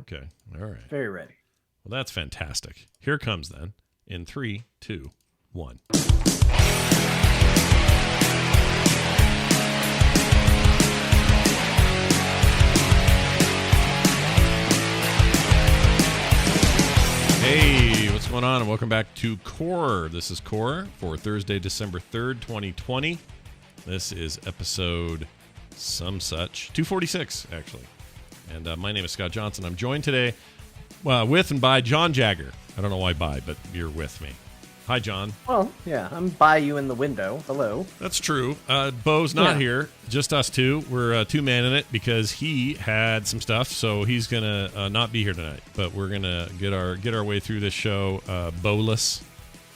Okay. All right. Very ready. Well, that's fantastic. Here comes then in 3, 2, 1. Hey, what's going on? And welcome back to Core. This is Core for Thursday, December 3rd, 2020. This is episode some such, 246, actually. And my name is Scott Johnson. I'm joined today with and by John Jagger. I don't know why by, but you're with me. Hi, John. Well, yeah, I'm by you in the window. Hello. That's true. Bo's not here. Just us two. We're two-man in it because he had some stuff, so he's going to not be here tonight. But we're going to get our way through this show bowless,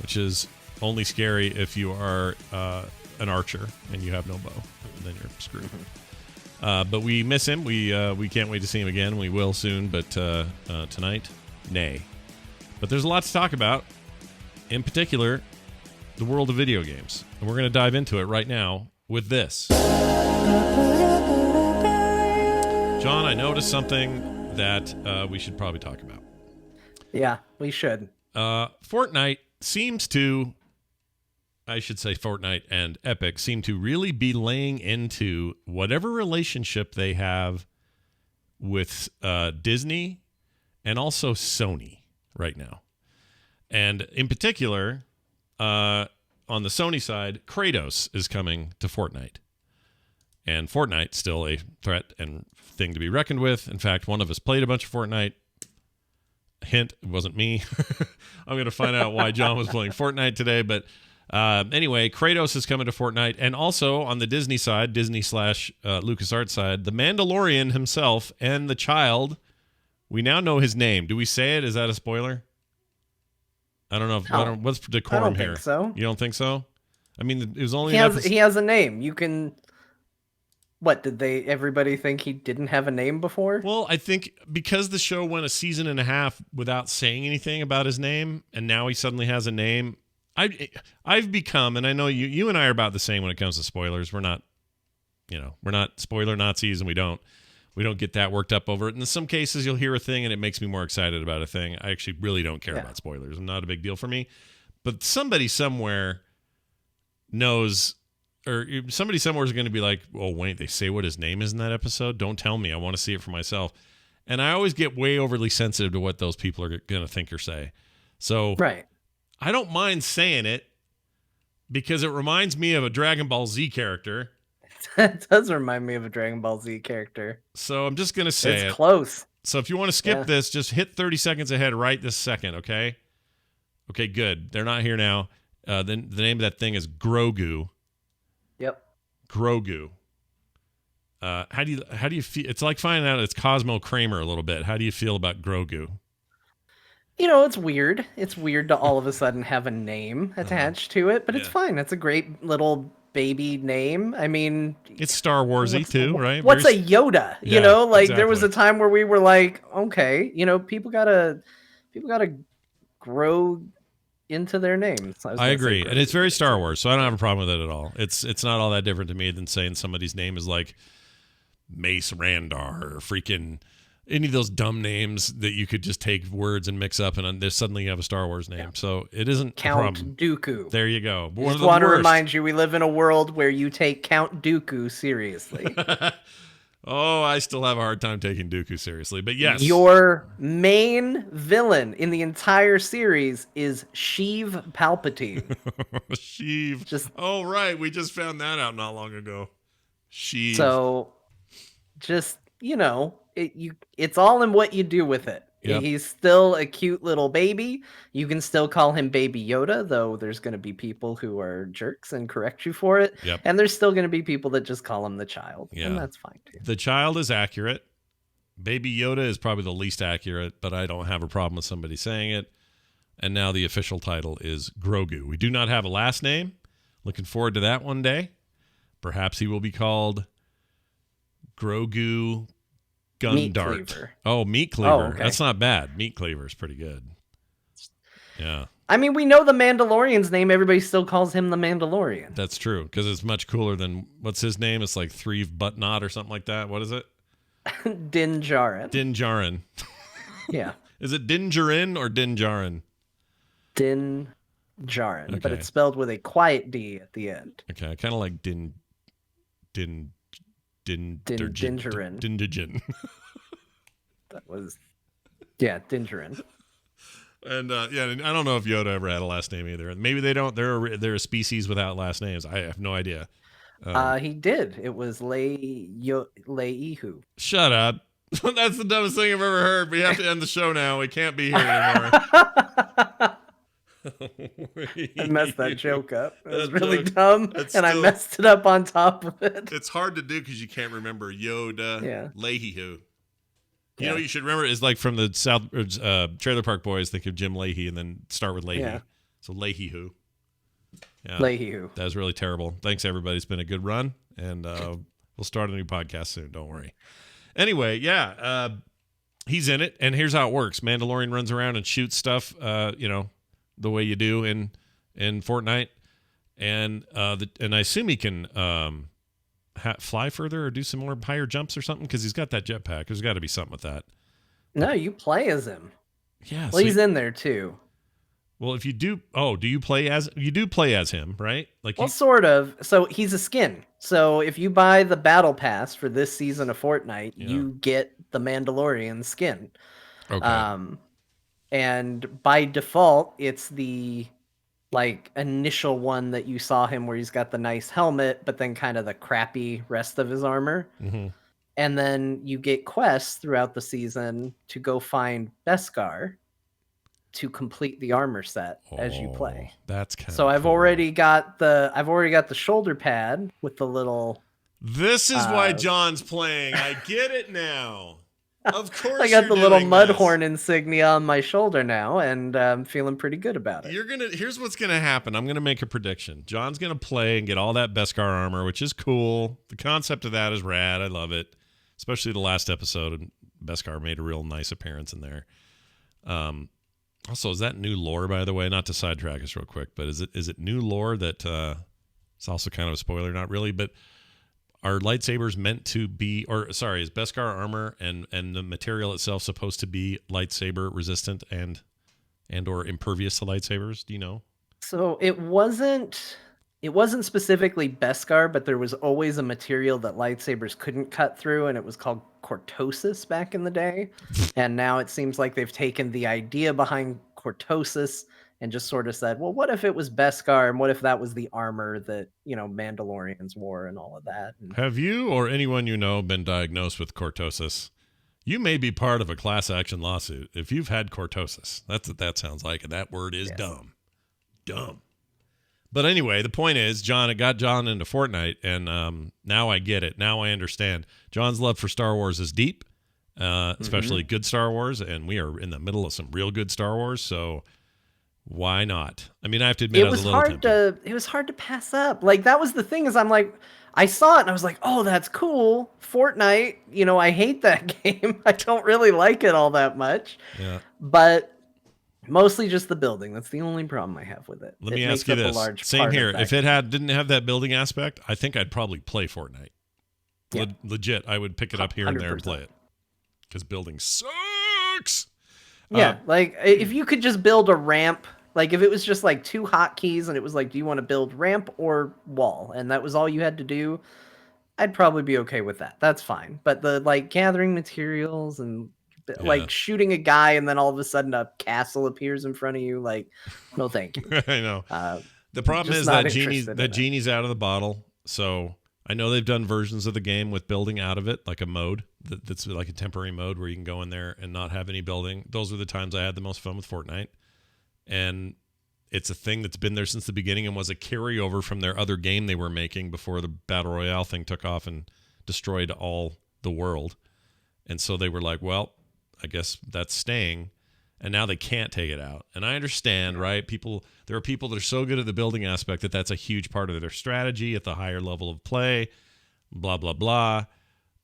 which is only scary if you are an archer and you have no bow. Then you're screwed. But we miss him. We can't wait to see him again. We will soon, but tonight, nay. But there's a lot to talk about. In particular, the world of video games. And we're going to dive into it right now with this. John, I noticed something that we should probably talk about. Yeah, we should. Fortnite seems to, I should say Fortnite and Epic, seem to really be laying into whatever relationship they have with Disney and also Sony right now. And in particular, on the Sony side, Kratos is coming to Fortnite. And Fortnite's still a threat and thing to be reckoned with. In fact, one of us played a bunch of Fortnite. Hint, it wasn't me. I'm going to find out why John was playing Fortnite today. But anyway, Kratos is coming to Fortnite. And also on the Disney side, Disney/LucasArts side, the Mandalorian himself and the child, we now know his name. Do we say it? Is that a spoiler? I don't know. What's decorum I don't here? think so. You don't think so? I mean, it was only he has a name. You can. What did everybody think he didn't have a name before? Well, I think because the show went a season and a half without saying anything about his name, and now he suddenly has a name. I've become, and I know you and I are about the same when it comes to spoilers. We're not spoiler Nazis, and we don't get that worked up over it. And in some cases, you'll hear a thing, and it makes me more excited about a thing. I actually really don't care about spoilers. It's not a big deal for me. But somebody somewhere knows, or somebody somewhere is going to be like, oh, wait, they say what his name is in that episode? Don't tell me. I want to see it for myself. And I always get way overly sensitive to what those people are going to think or say. So right. I don't mind saying it because it reminds me of a Dragon Ball Z character. It does remind me of a Dragon Ball Z character. So I'm just going to say it's close. So if you want to skip this, just hit 30 seconds ahead right this second, okay? Okay, good. They're not here now. The name of that thing is Grogu. Yep. Grogu. How do you feel? It's like finding out it's Cosmo Kramer a little bit. How do you feel about Grogu? You know, it's weird. It's weird to all of a sudden have a name attached to it, but it's fine. It's a great little baby name. I mean, it's Star Warsy too, right? What's a Yoda? You know, like exactly. There was a time where we were like, okay, you know, people gotta grow into their names. I agree, and it's very Star Wars, so I don't have a problem with it at all. It's not all that different to me than saying somebody's name is like Mace Randar or freaking any of those dumb names that you could just take words and mix up, and there's suddenly you have a Star Wars name. Yeah. So it isn't Count a problem. Dooku. There you go. I just want to remind you, we live in a world where you take Count Dooku seriously. Oh, I still have a hard time taking Dooku seriously, but yes. Your main villain in the entire series is Sheev Palpatine. Sheev. Oh, right. We just found that out not long ago. Sheev. So, just, you know, it's all in what you do with it. Yep. He's still a cute little baby. You can still call him Baby Yoda, though there's going to be people who are jerks and correct you for it. Yep. And there's still going to be people that just call him the child. Yeah. And that's fine, too. The child is accurate. Baby Yoda is probably the least accurate, but I don't have a problem with somebody saying it. And now the official title is Grogu. We do not have a last name. Looking forward to that one day. Perhaps he will be called Grogu Gundart. Cleaver. Oh, Meat Cleaver. Oh, okay. That's not bad. Meat Cleaver is pretty good. Yeah. I mean, we know the Mandalorian's name. Everybody still calls him the Mandalorian. That's true, because it's much cooler than, what's his name? It's like Three Buttnot or something like that. What is it? Din Djarin. Din Djarin. Yeah. Is it Din Djarin or Din Djarin? Din Djarin, but Okay. it's spelled with a quiet D at the end. Okay, I kind of like Din Dingerin. Djarin. That was, yeah, Dingerin. And yeah, I don't know if Yoda ever had a last name either. Maybe they don't. They're a species without last names. I have no idea. He did. It was Leihu. Shut up. That's the dumbest thing I've ever heard. We have to end the show now. We can't be here anymore. I messed that joke up. It was really dumb, and I messed it up on top of it. It's hard to do because you can't remember Yoda. Yeah. Leahy-hoo. You know what you should remember is like from the South Trailer Park Boys, think of Jim Leahy and then start with Leahy. Yeah. So Leahy-hoo. Yeah. Leahy-hoo. That was really terrible. Thanks, everybody. It's been a good run, and we'll start a new podcast soon. Don't worry. Anyway, yeah, he's in it, and here's how it works. Mandalorian runs around and shoots stuff, the way you do in Fortnite, and I assume he can fly further or do some more higher jumps or something because he's got that jetpack. There's got to be something with that. No, you play as him. Yeah, well, he's in there too. Well, if you do, do you play as him, right? Like, well, sort of. So he's a skin. So if you buy the battle pass for this season of Fortnite, you get the Mandalorian skin. Okay. And by default, it's the initial one that you saw him where he's got the nice helmet, but then kind of the crappy rest of his armor. Mm-hmm. And then you get quests throughout the season to go find Beskar to complete the armor set as you play. That's kind of so I've already got the shoulder pad with the little. This is why John's playing. I get it now. Of course, I got the little Mudhorn insignia on my shoulder now, and I'm feeling pretty good about it. Here's what's gonna happen. I'm gonna make a prediction. John's gonna play and get all that Beskar armor, which is cool. The concept of that is rad. I love it, especially the last episode. And Beskar made a real nice appearance in there. Also, is that new lore, by the way? Not to sidetrack us real quick, but is it new lore that it's also kind of a spoiler? Not really, but are lightsabers meant to be, is Beskar armor and the material itself supposed to be lightsaber resistant and or impervious to lightsabers? Do you know? So it wasn't specifically Beskar, but there was always a material that lightsabers couldn't cut through, and it was called cortosis back in the day. And now it seems like they've taken the idea behind cortosis and just sort of said, well, what if it was Beskar, and what if that was the armor that, Mandalorians wore and all of that? And have you or anyone you know been diagnosed with cortosis? You may be part of a class action lawsuit if you've had cortosis. That's what that sounds like, and that word is dumb. Dumb. But anyway, the point is, it got John into Fortnite, and now I get it. Now I understand. John's love for Star Wars is deep, especially good Star Wars, and we are in the middle of some real good Star Wars, so why not? I mean, I have to admit, I was a little tempted. It was hard to pass up. That was the thing, is I'm like, I saw it and I was like, oh, that's cool. Fortnite, I hate that game. I don't really like it all that much. Yeah. But mostly just the building. That's the only problem I have with it. Let me ask you this. Same here. If it didn't have that building aspect, I think I'd probably play Fortnite. Yeah. Legit, I would pick it up here 100%. And there and play it. Because building sucks. Yeah, if you could just build a ramp, if it was just two hotkeys and it was do you want to build ramp or wall? And that was all you had to do, I'd probably be okay with that. That's fine. But the gathering materials and shooting a guy and then all of a sudden a castle appears in front of you, no thank you. I know. The problem is that genie's out of the bottle. So I know they've done versions of the game with building out of it, like a mode that's like a temporary mode where you can go in there and not have any building. Those were the times I had the most fun with Fortnite. And it's a thing that's been there since the beginning and was a carryover from their other game they were making before the Battle Royale thing took off and destroyed all the world. And so they were like, well, I guess that's staying. And now they can't take it out. And I understand, right? There are people that are so good at the building aspect that that's a huge part of their strategy at the higher level of play, blah, blah, blah.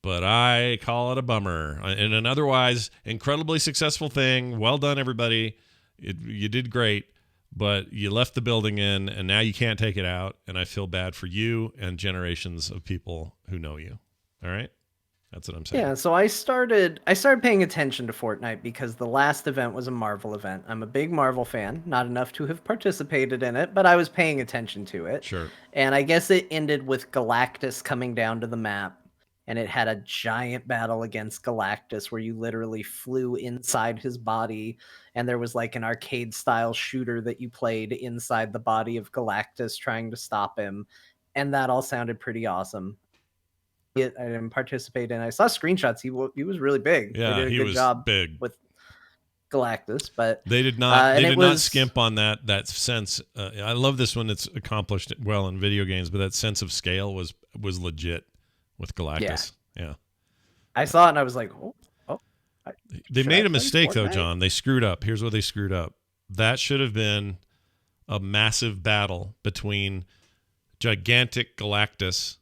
But I call it a bummer. In an otherwise incredibly successful thing, well done, everybody. You did great, but you left the building in, and now you can't take it out. And I feel bad for you and generations of people who know you. All right? That's what I'm saying. Yeah, so I started paying attention to Fortnite because the last event was a Marvel event. I'm a big Marvel fan, not enough to have participated in it, but I was paying attention to it. Sure. And I guess it ended with Galactus coming down to the map, and it had a giant battle against Galactus where you literally flew inside his body, and there was like an arcade style shooter that you played inside the body of Galactus trying to stop him. And that all sounded pretty awesome. I didn't participate in. I saw screenshots. He was really big. They Yeah, did a he good was job big. with Galactus, but They did not. and They it did not was skimp on that sense. I love this when it's accomplished well in video games, but that sense of scale was legit with Galactus. Yeah. I saw it and I was like, oh, They should made I a play mistake though, Fortnite? John. They screwed up. Here's what they screwed up. That should have been a massive battle between gigantic Galactus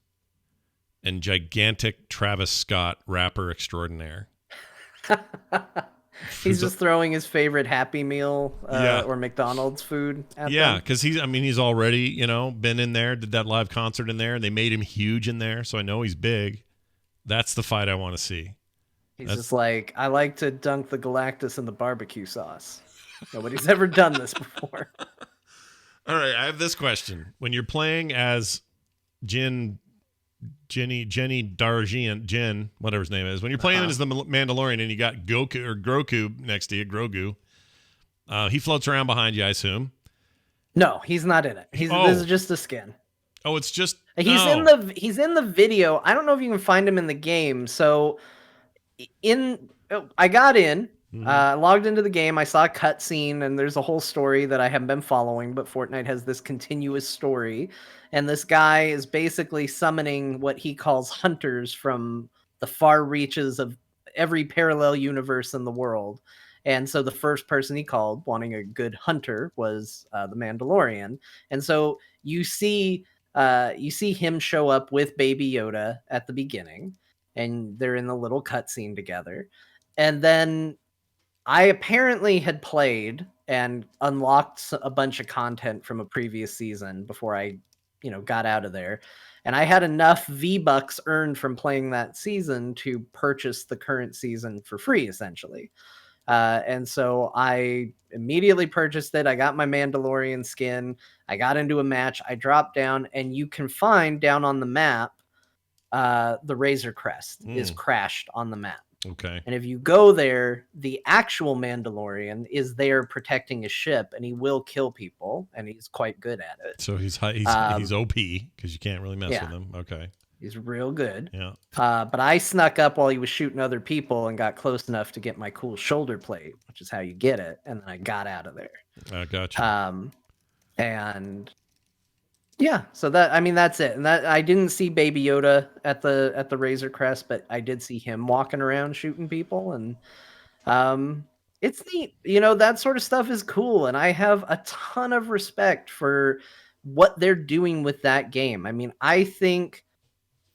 and gigantic Travis Scott, rapper extraordinaire. He's just throwing his favorite Happy Meal or McDonald's food at them. Because he's already, been in there, did that live concert in there, and they made him huge in there, so I know he's big. That's the fight I want to see. He's just like, I like to dunk the Galactus in the barbecue sauce. Nobody's ever done this before. All right, I have this question. When you're playing as Jenny Darjian, whatever his name is, when you're playing as the Mandalorian and you got Grogu next to you, Grogu, he floats around behind you, I assume. No, he's not in it. This is just a skin. Oh, it's just he's in the video. I don't know if you can find him in the game. So I got in, logged into the game. I saw a cutscene, and there's a whole story that I haven't been following. But Fortnite has this continuous story, and this guy is basically summoning what he calls hunters from the far reaches of every parallel universe in the world. And so the first person he called, wanting a good hunter, was the Mandalorian. And so you see him show up with Baby Yoda at the beginning, and they're in the little cutscene together. And then I apparently had played and unlocked a bunch of content from a previous season before I, got out of there. And I had enough V-Bucks earned from playing that season to purchase the current season for free, essentially. And so I immediately purchased it. I got my Mandalorian skin. I got into a match. I dropped down, and you can find down on the map, the Razor Crest is crashed on the map. Okay. And if you go there, the actual Mandalorian is there protecting his ship, and he will kill people, and he's quite good at it. So he's OP because you can't really mess with him. Okay. He's real good. Yeah. But I snuck up while he was shooting other people and got close enough to get my cool shoulder plate, which is how you get it. And then I got out of there. I gotcha. And yeah, so that's it. And that I didn't see Baby Yoda at the Razor Crest, but I did see him walking around shooting people, and it's neat. That sort of stuff is cool, and I have a ton of respect for what they're doing with that game. I mean, I think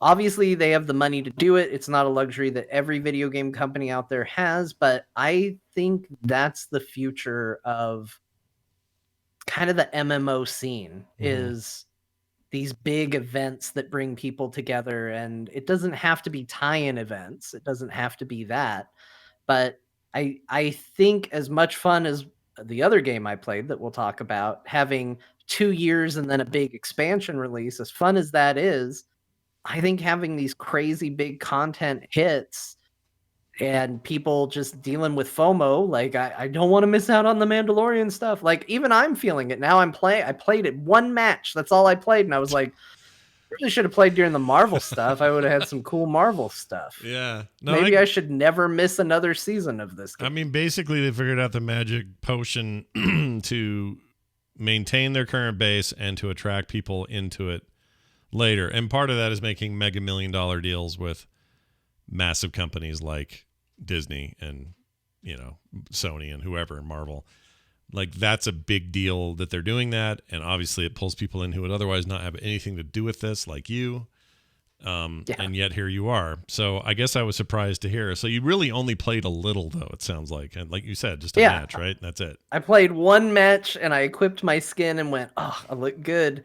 obviously they have the money to do it. It's not a luxury that every video game company out there has, but I think that's the future of kind of the MMO scene, is these big events that bring people together. And it doesn't have to be tie-in events. It doesn't have to be that. But I think as much fun as the other game I played that we'll talk about, having 2 years and then a big expansion release, as fun as that is, I think having these crazy big content hits and people just dealing with FOMO, like I don't want to miss out on the Mandalorian stuff. Like even I'm feeling it now. I played it one match. That's all I played. And I was like, really should have played during the Marvel stuff. I would have had some cool Marvel stuff. Yeah. No, Maybe I should never miss another season of this game. I mean, basically they figured out the magic potion to maintain their current base and to attract people into it later. And part of that is making mega $1 million deals with massive companies like Disney and Sony and whoever, Marvel. Like that's a big deal that they're doing that, and obviously it pulls people in who would otherwise not have anything to do with this, like you. And yet here you are. So I guess I was surprised to hear. So you really only played a little, though, it sounds like, and like you said, just a match, right? That's it. I played one match and I equipped my skin and went, oh, I look good.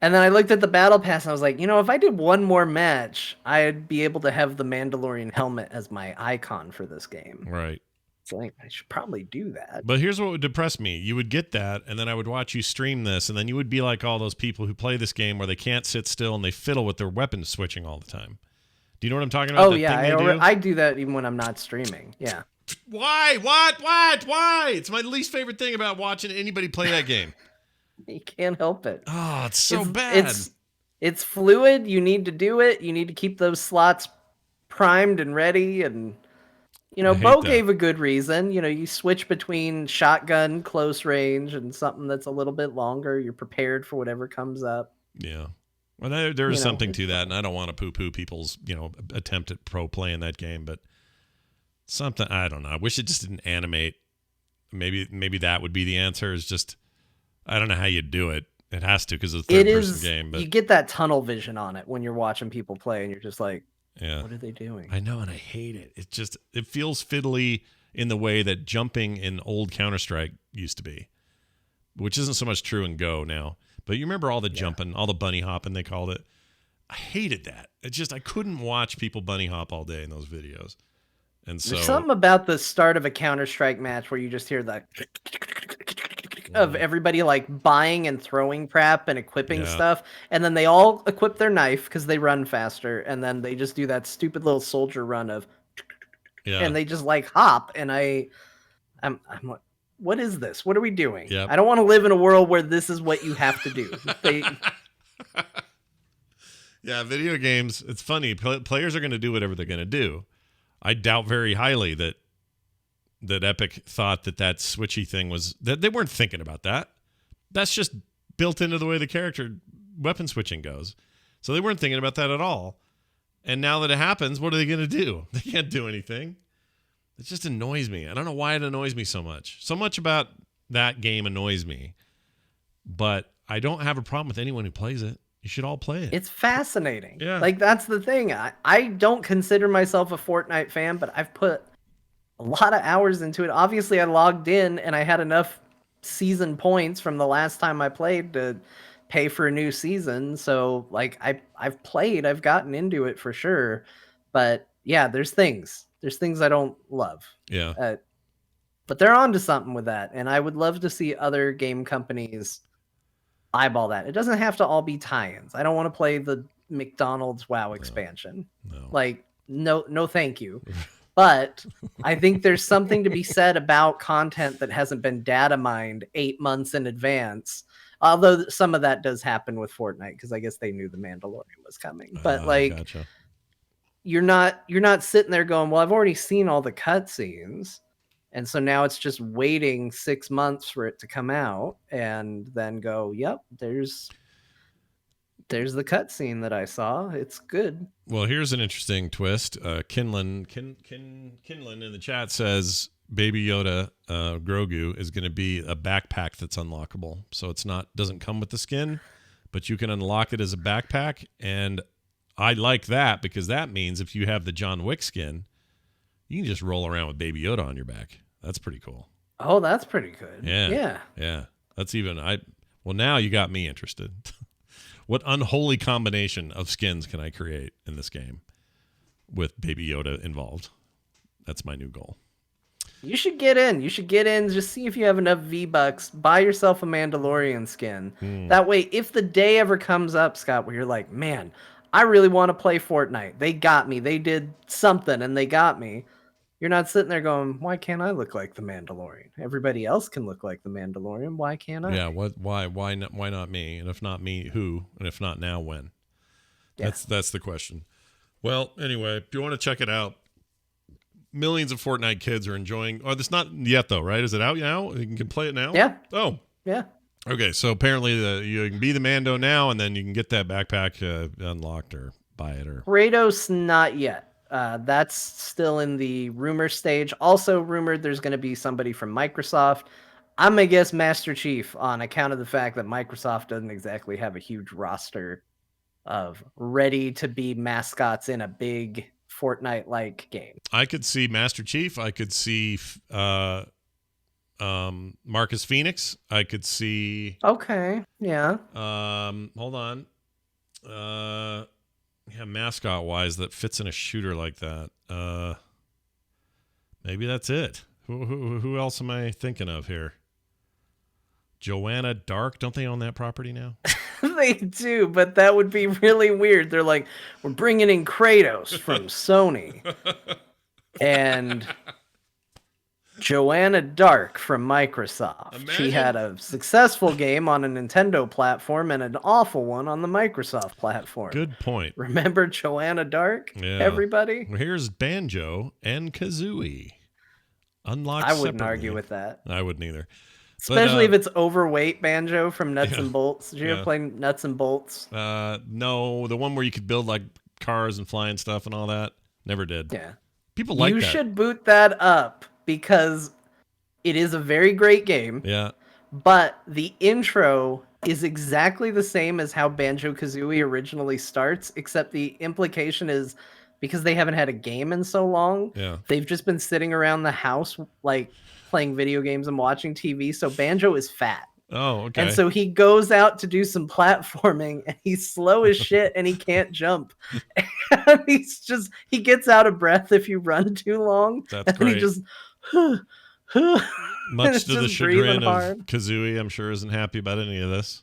And then I looked at the battle pass and I was like, if I did one more match, I'd be able to have the Mandalorian helmet as my icon for this game. Right. So I should probably do that. But here's what would depress me. You would get that, and then I would watch you stream this, and then you would be like all those people who play this game where they can't sit still and they fiddle with their weapon switching all the time. Do you know what I'm talking about? Oh, yeah. I do that even when I'm not streaming. Yeah. Why? What? Why? It's my least favorite thing about watching anybody play that game. You can't help it. Oh, it's so bad. It's fluid. You need to do it. You need to keep those slots primed and ready. And, Bo gave a good reason. You switch between shotgun, close range, and something that's a little bit longer. You're prepared for whatever comes up. Yeah. Well, there is something to that, and I don't want to poo-poo people's, attempt at pro play in that game, but something, I don't know. I wish it just didn't animate. Maybe that would be the answer. Is just, I don't know how you do it. It has to because it's a third-person game. But you get that tunnel vision on it when you're watching people play, and you're just like, yeah, what are they doing? I know, and I hate it. It feels fiddly in the way that jumping in old Counter-Strike used to be, which isn't so much true in Go now. But you remember all the jumping, all the bunny hopping, they called it. I hated that. I couldn't watch people bunny hop all day in those videos. And so there's something about the start of a Counter-Strike match where you just hear the of everybody like buying and throwing crap and equipping stuff, and then they all equip their knife because they run faster, and then they just do that stupid little soldier run of, and they just like hop, and I'm like, what is this? What are we doing? Yep. I don't want to live in a world where this is what you have to do. Yeah, video games, it's funny. Players are going to do whatever they're going to do. I doubt very highly that Epic thought that switchy thing was, that they weren't thinking about that. That's just built into the way the character weapon switching goes. So they weren't thinking about that at all. And now that it happens, what are they going to do? They can't do anything. It just annoys me. I don't know why it annoys me so much. So much about that game annoys me. But I don't have a problem with anyone who plays it. You should all play it. It's fascinating. Yeah. Like, that's the thing. I don't consider myself a Fortnite fan, but I've put a lot of hours into it. Obviously, I logged in and I had enough season points from the last time I played to pay for a new season. So, like, I've played. I've gotten into it for sure. But, yeah, there's things. There's things I don't love. Yeah. But they're onto something with that. And I would love to see other game companies eyeball that. It doesn't have to all be tie-ins. I don't want to play the McDonald's WoW expansion. No. Like, no thank you. But I think there's something to be said about content that hasn't been data mined 8 months in advance. Although some of that does happen with Fortnite, because I guess they knew the Mandalorian was coming. But gotcha. you're not sitting there going, well, I've already seen all the cutscenes. And so now it's just waiting 6 months for it to come out and then go, yep, there's the cutscene that I saw. It's good. Well, here's an interesting twist. Kinlan in the chat says Baby Yoda Grogu is going to be a backpack that's unlockable. So doesn't come with the skin, but you can unlock it as a backpack. And I like that because that means if you have the John Wick skin, you can just roll around with Baby Yoda on your back. That's pretty cool. Oh, that's pretty good. Yeah. That's now you got me interested. What unholy combination of skins can I create in this game with Baby Yoda involved? That's my new goal. You should get in. Just see if you have enough V-Bucks. Buy yourself a Mandalorian skin. That way, if the day ever comes up, Scott, where you're like, man, I really want to play Fortnite. They got me. They did something and they got me. You're not sitting there going, why can't I look like the Mandalorian? Everybody else can look like the Mandalorian. Why can't I? Yeah, why not me? And if not me, who? And if not now, when? Yeah. That's the question. Well, anyway, if you want to check it out, millions of Fortnite kids are enjoying. Oh, that's not yet though, right? Is it out now? You can play it now? Yeah. Oh. Yeah. Okay, so apparently you can be the Mando now, and then you can get that backpack unlocked or buy it. Or Kratos, not yet. That's still in the rumor stage. Also rumored there's going to be somebody from Microsoft. I'm going to guess Master Chief on account of the fact that Microsoft doesn't exactly have a huge roster of ready-to-be mascots in a big Fortnite-like game. I could see Master Chief. I could see Marcus Phoenix. I could see. Okay. Yeah. Hold on. Yeah, mascot wise, that fits in a shooter like that. Maybe that's it. Who else am I thinking of here? Joanna Dark. Don't they own that property now? They do, but that would be really weird. They're like, we're bringing in Kratos from Sony and Joanna Dark from Microsoft. Imagine. She had a successful game on a Nintendo platform and an awful one on the Microsoft platform. Good point. Remember Joanna Dark, everybody? Well, here's Banjo and Kazooie. Unlocked I wouldn't separately. Argue with that. I wouldn't either. Especially if it's overweight Banjo from Nuts and Bolts. Did you ever play Nuts and Bolts? No, the one where you could build like cars and flying stuff and all that. Never did. Yeah. People like that. You should boot that up because it is a very great game. Yeah. But the intro is exactly the same as how Banjo-Kazooie originally starts, except the implication is because they haven't had a game in so long, they've just been sitting around the house like playing video games and watching TV, so Banjo is fat. Oh, okay. And so he goes out to do some platforming and he's slow as shit and he can't jump. And he gets out of breath if you run too long. That's and great. He just much to the chagrin of Kazooie, I'm sure isn't happy about any of this.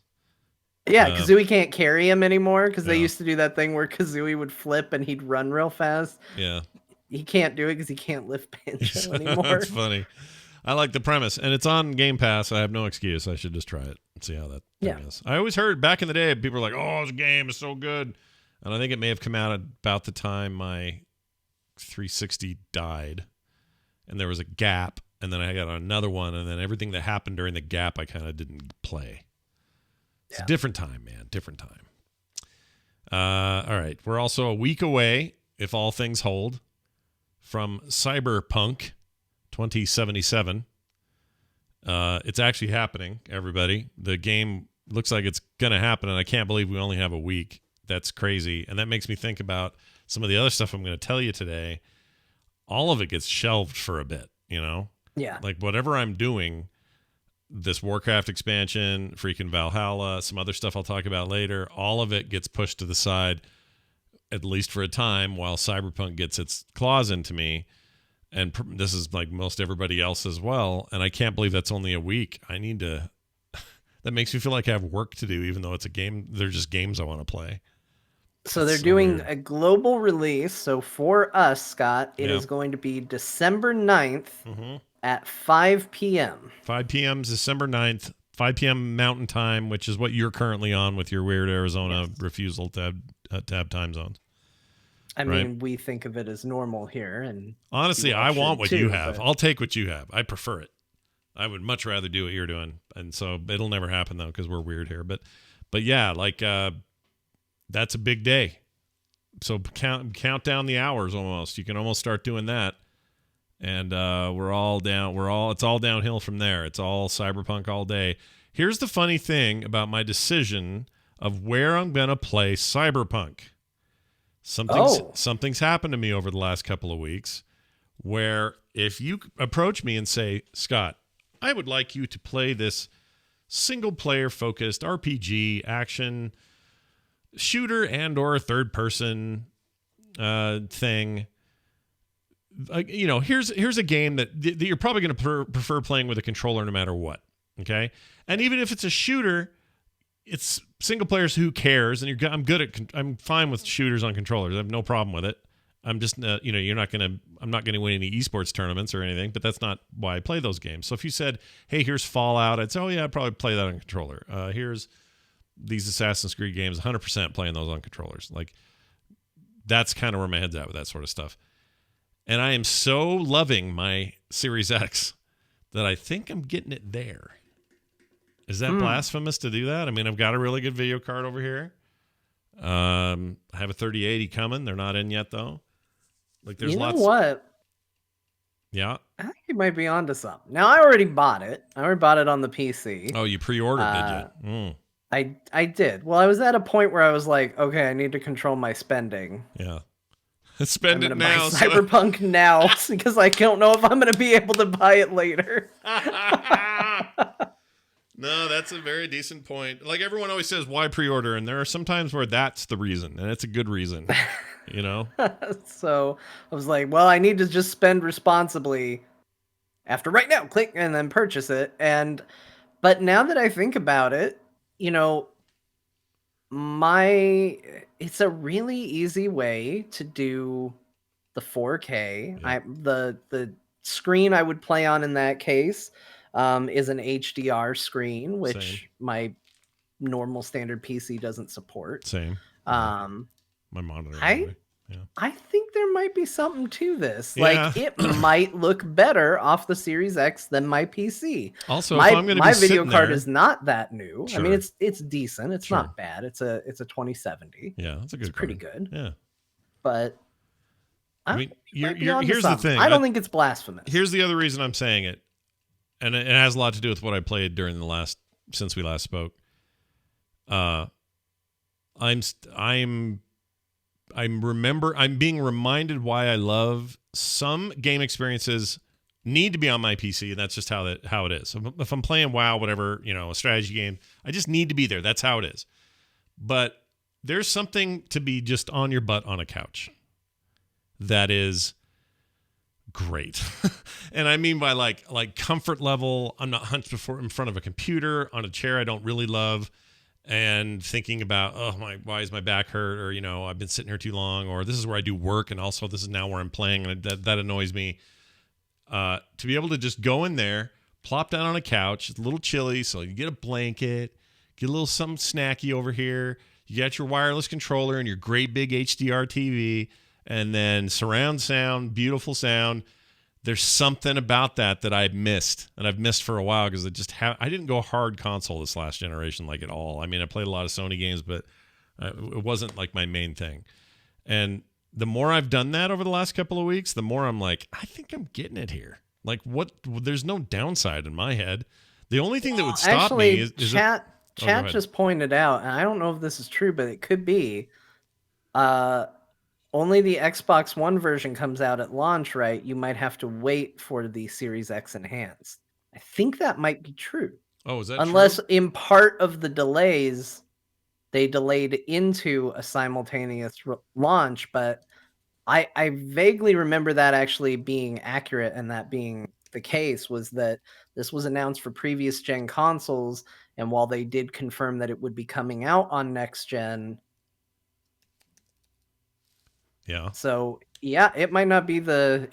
Yeah, Kazooie can't carry him anymore because they used to do that thing where Kazooie would flip and he'd run real fast. Yeah. He can't do it because he can't lift Banjo anymore. That's funny. I like the premise, and it's on Game Pass. I have no excuse. I should just try it and see how that thing is. I always heard back in the day, people were like, "Oh, this game is so good," and I think it may have come out about the time my 360 died, and there was a gap, and then I got another one, and then everything that happened during the gap, I kind of didn't play. It's a different time, man. Different time. All right, we're also a week away, if all things hold, from Cyberpunk 2077. It's actually happening, everybody. The game looks like it's going to happen, and I can't believe we only have a week. That's crazy. And that makes me think about some of the other stuff I'm going to tell you today. All of it gets shelved for a bit, you know? Yeah. Like whatever I'm doing, this Warcraft expansion, freaking Valhalla, some other stuff I'll talk about later, all of it gets pushed to the side, at least for a time, while Cyberpunk gets its claws into me. And this is like most everybody else as well. And I can't believe that's only a week. I need to, that makes me feel like I have work to do, even though it's a game. They're just games I want to play. So they're doing a global release. So for us, Scott, it is going to be December 9th at 5 p.m. 5 p.m. December 9th, 5 p.m. Mountain Time, which is what you're currently on with your weird Arizona refusal to have time zones. I mean, we think of it as normal here. And honestly, I want what you have. I'll take what you have. I prefer it. I would much rather do what you're doing. And so it'll never happen, though, because we're weird here. But yeah, like that's a big day. So count down the hours almost. You can almost start doing that. And we're all down. It's all downhill from there. It's all Cyberpunk all day. Here's the funny thing about my decision of where I'm going to play Cyberpunk. Something's happened to me over the last couple of weeks where if you approach me and say, Scott, I would like you to play this single player focused RPG action shooter and or third person thing, you know, here's a game that you're probably going to prefer playing with a controller no matter what. Okay. And even if it's a shooter, it's single players. Who cares? And I'm fine with shooters on controllers. I have no problem with it. I'm just, I'm not going to win any esports tournaments or anything, but that's not why I play those games. So if you said, hey, here's Fallout, I'd say, oh yeah, I'd probably play that on controller. Here's these Assassin's Creed games, 100% playing those on controllers. Like that's kind of where my head's at with that sort of stuff. And I am so loving my Series X that I think I'm getting it there. Is that blasphemous to do that? I mean, I've got a really good video card over here. I have a 3080 coming. They're not in yet, though. Like, there's lots. You know what? Yeah. I think you might be onto something. Now, I already bought it. I already bought it on the PC. Oh, you pre-ordered, did you? I did. Well, I was at a point where I was like, okay, I need to control my spending. Yeah. Spend it now. Buy Cyberpunk now because I don't know if I'm going to be able to buy it later. No, that's a very decent point. Like everyone always says, why pre-order? And there are some times where that's the reason, and it's a good reason, you know? So I was like, well, I need to just spend responsibly after right now, click, and then purchase it. But now that I think about it, you know, it's a really easy way to do the 4K. Yeah. The screen I would play on in that case is an HDR screen, which my normal standard PC doesn't support. Same. My monitor. I think there might be something to this. Yeah. Like it might look better off the Series X than my PC. Also, if I'm going to be my video card there, is not that new. Sure. I mean, it's decent. It's not bad. It's a 2070. Yeah, that's a good. It's pretty good. Yeah, but I mean, here's the thing. I don't think it's blasphemous. Here's the other reason I'm saying it, and it has a lot to do with what I played since we last spoke. I'm being reminded why I love some game experiences need to be on my PC, and that's just how it is. If I'm playing WoW, whatever, a strategy game, I just need to be there. That's how it is. But there's something to be just on your butt on a couch that is great. And I mean by like comfort level, I'm not hunched in front of a computer on a chair I don't really love and thinking about, why is my back hurt? Or, I've been sitting here too long, or this is where I do work. And also this is now where I'm playing. And that annoys me. To be able to just go in there, plop down on a couch, it's a little chilly. So you get a blanket, get a little something snacky over here. You got your wireless controller and your great big HDR TV, and then surround sound, beautiful sound. There's something about that I've missed, and I've missed for a while because I didn't go hard console this last generation like at all. I mean, I played a lot of Sony games, but it wasn't like my main thing. And the more I've done that over the last couple of weeks, the more I'm like, I think I'm getting it here. Like, what? There's no downside in my head. The only thing that would stop me is chat just pointed out, and I don't know if this is true, but it could be. Only the Xbox One version comes out at launch, right? You might have to wait for the Series X Enhanced. I think that might be true. Oh, is that Unless true? in part of the delays, they delayed into a simultaneous launch, but I vaguely remember that actually being accurate, and that being the case was that this was announced for previous gen consoles, and while they did confirm that it would be coming out on next gen, yeah. So yeah, it might not be the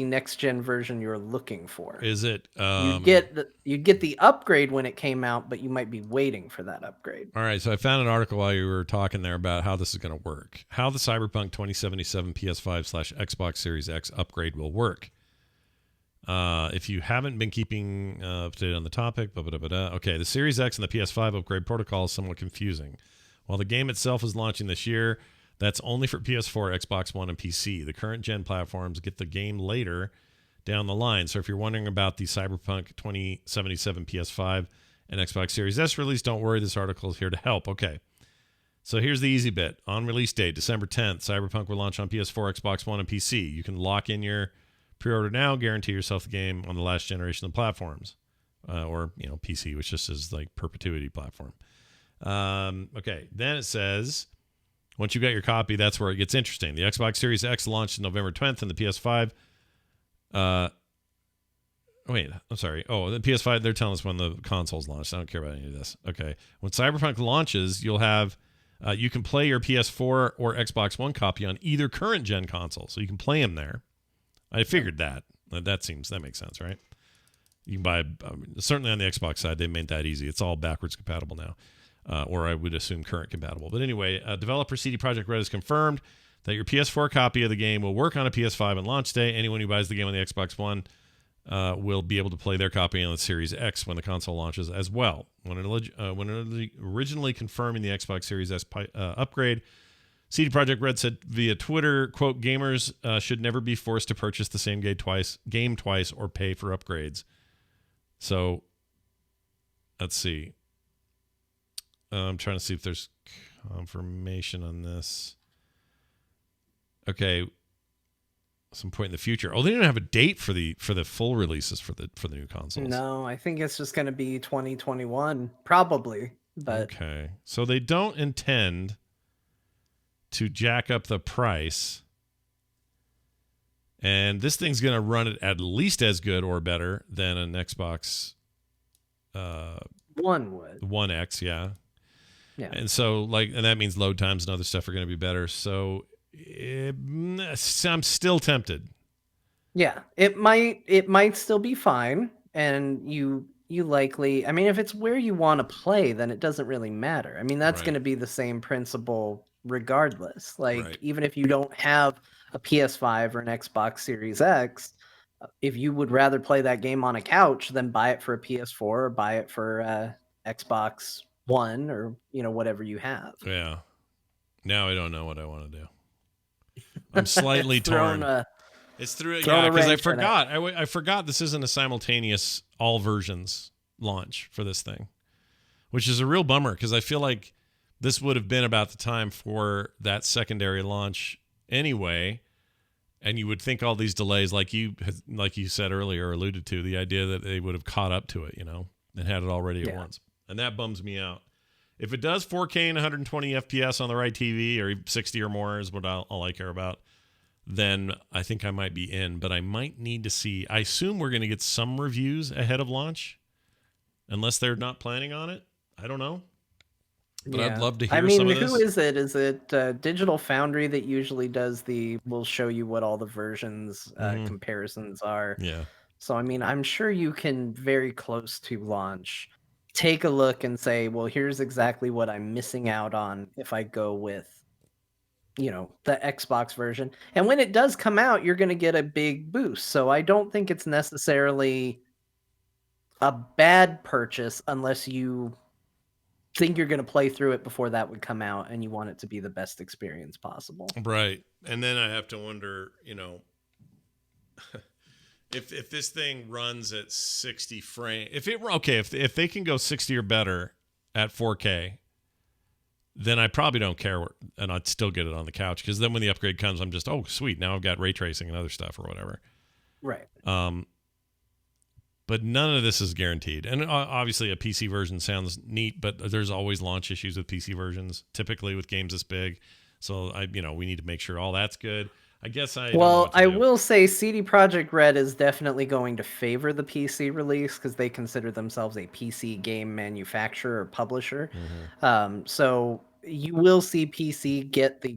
next gen version you're looking for. Is it? You get the upgrade when it came out, but you might be waiting for that upgrade. All right, so I found an article while you were talking there about how this is going to work, how the Cyberpunk 2077 PS5/Xbox Series X upgrade will work. If you haven't been keeping up to date on the topic, okay, the Series X and the PS5 upgrade protocol is somewhat confusing. While the game itself is launching this year, that's only for PS4, Xbox One, and PC. The current gen platforms get the game later down the line. So if you're wondering about the Cyberpunk 2077 PS5 and Xbox Series S release, don't worry, this article is here to help. Okay, so here's the easy bit. On release date, December 10th, Cyberpunk will launch on PS4, Xbox One, and PC. You can lock in your pre-order now, guarantee yourself the game on the last generation of platforms. Or, PC, which just is like perpetuity platform. Okay, then it says, once you got your copy, that's where it gets interesting. The Xbox Series X launched November 10th, and the PS5... wait, I'm sorry. Oh, the PS5, they're telling us when the consoles launched. I don't care about any of this. Okay. When Cyberpunk launches, you'll have... you can play your PS4 or Xbox One copy on either current gen console, so you can play them there. I figured that. That makes sense, right? You can buy... certainly on the Xbox side, they made that easy. It's all backwards compatible now. Or I would assume current compatible. But anyway, developer CD Projekt Red has confirmed that your PS4 copy of the game will work on a PS5 on launch day. Anyone who buys the game on the Xbox One will be able to play their copy on the Series X when the console launches as well. When originally confirming the Xbox Series S upgrade, CD Projekt Red said via Twitter, quote, gamers should never be forced to purchase the same game twice or pay for upgrades. So, let's see. I'm trying to see if there's confirmation on this. Okay, some point in the future. Oh, they didn't have a date for the full releases for the new consoles. No, I think it's just going to be 2021, probably. But okay, so they don't intend to jack up the price, and this thing's going to run it at least as good or better than an Xbox One would. One X, yeah. Yeah. And so, and that means load times and other stuff are going to be better. So I'm still tempted. Yeah, it might still be fine, and you likely, I mean, if it's where you want to play, then it doesn't really matter. I mean, that's going to be the same principle regardless. Like, even if you don't have a PS5 or an Xbox Series X, if you would rather play that game on a couch, then buy it for a PS4 or buy it for Xbox One or whatever you have. Yeah. Now I don't know what I want to do. I'm slightly torn. It's through because I forgot. I forgot this isn't a simultaneous all versions launch for this thing, which is a real bummer because I feel like this would have been about the time for that secondary launch anyway. And you would think all these delays, like you said earlier, alluded to, the idea that they would have caught up to it, and had it already at once. And that bums me out. If it does 4K and 120 FPS on the right TV, or 60 or more is what all I care about, then I think I might be in. But I might need to see. I assume we're going to get some reviews ahead of launch, unless they're not planning on it. I don't know. But I'd love to hear some of this. Who is it? Is it Digital Foundry that usually does will show you what all the versions comparisons are? Yeah. So, I mean, I'm sure you can very close to launch take a look and say, well, here's exactly what I'm missing out on if I go with, the Xbox version. And when it does come out, you're going to get a big boost. So I don't think it's necessarily a bad purchase unless you think you're going to play through it before that would come out and you want it to be the best experience possible. Right. And then I have to wonder, if this thing runs at 60 frames, if they can go 60 or better at 4K, then I probably don't care, and I'd still get it on the couch, because then when the upgrade comes, I'm just, oh, sweet, now I've got ray tracing and other stuff or whatever. Right. But none of this is guaranteed. And obviously a PC version sounds neat, but there's always launch issues with PC versions, typically with games this big. So we need to make sure all that's good. I guess I will say CD Projekt Red is definitely going to favor the PC release because they consider themselves a PC game manufacturer or publisher. Mm-hmm. So you will see PC get the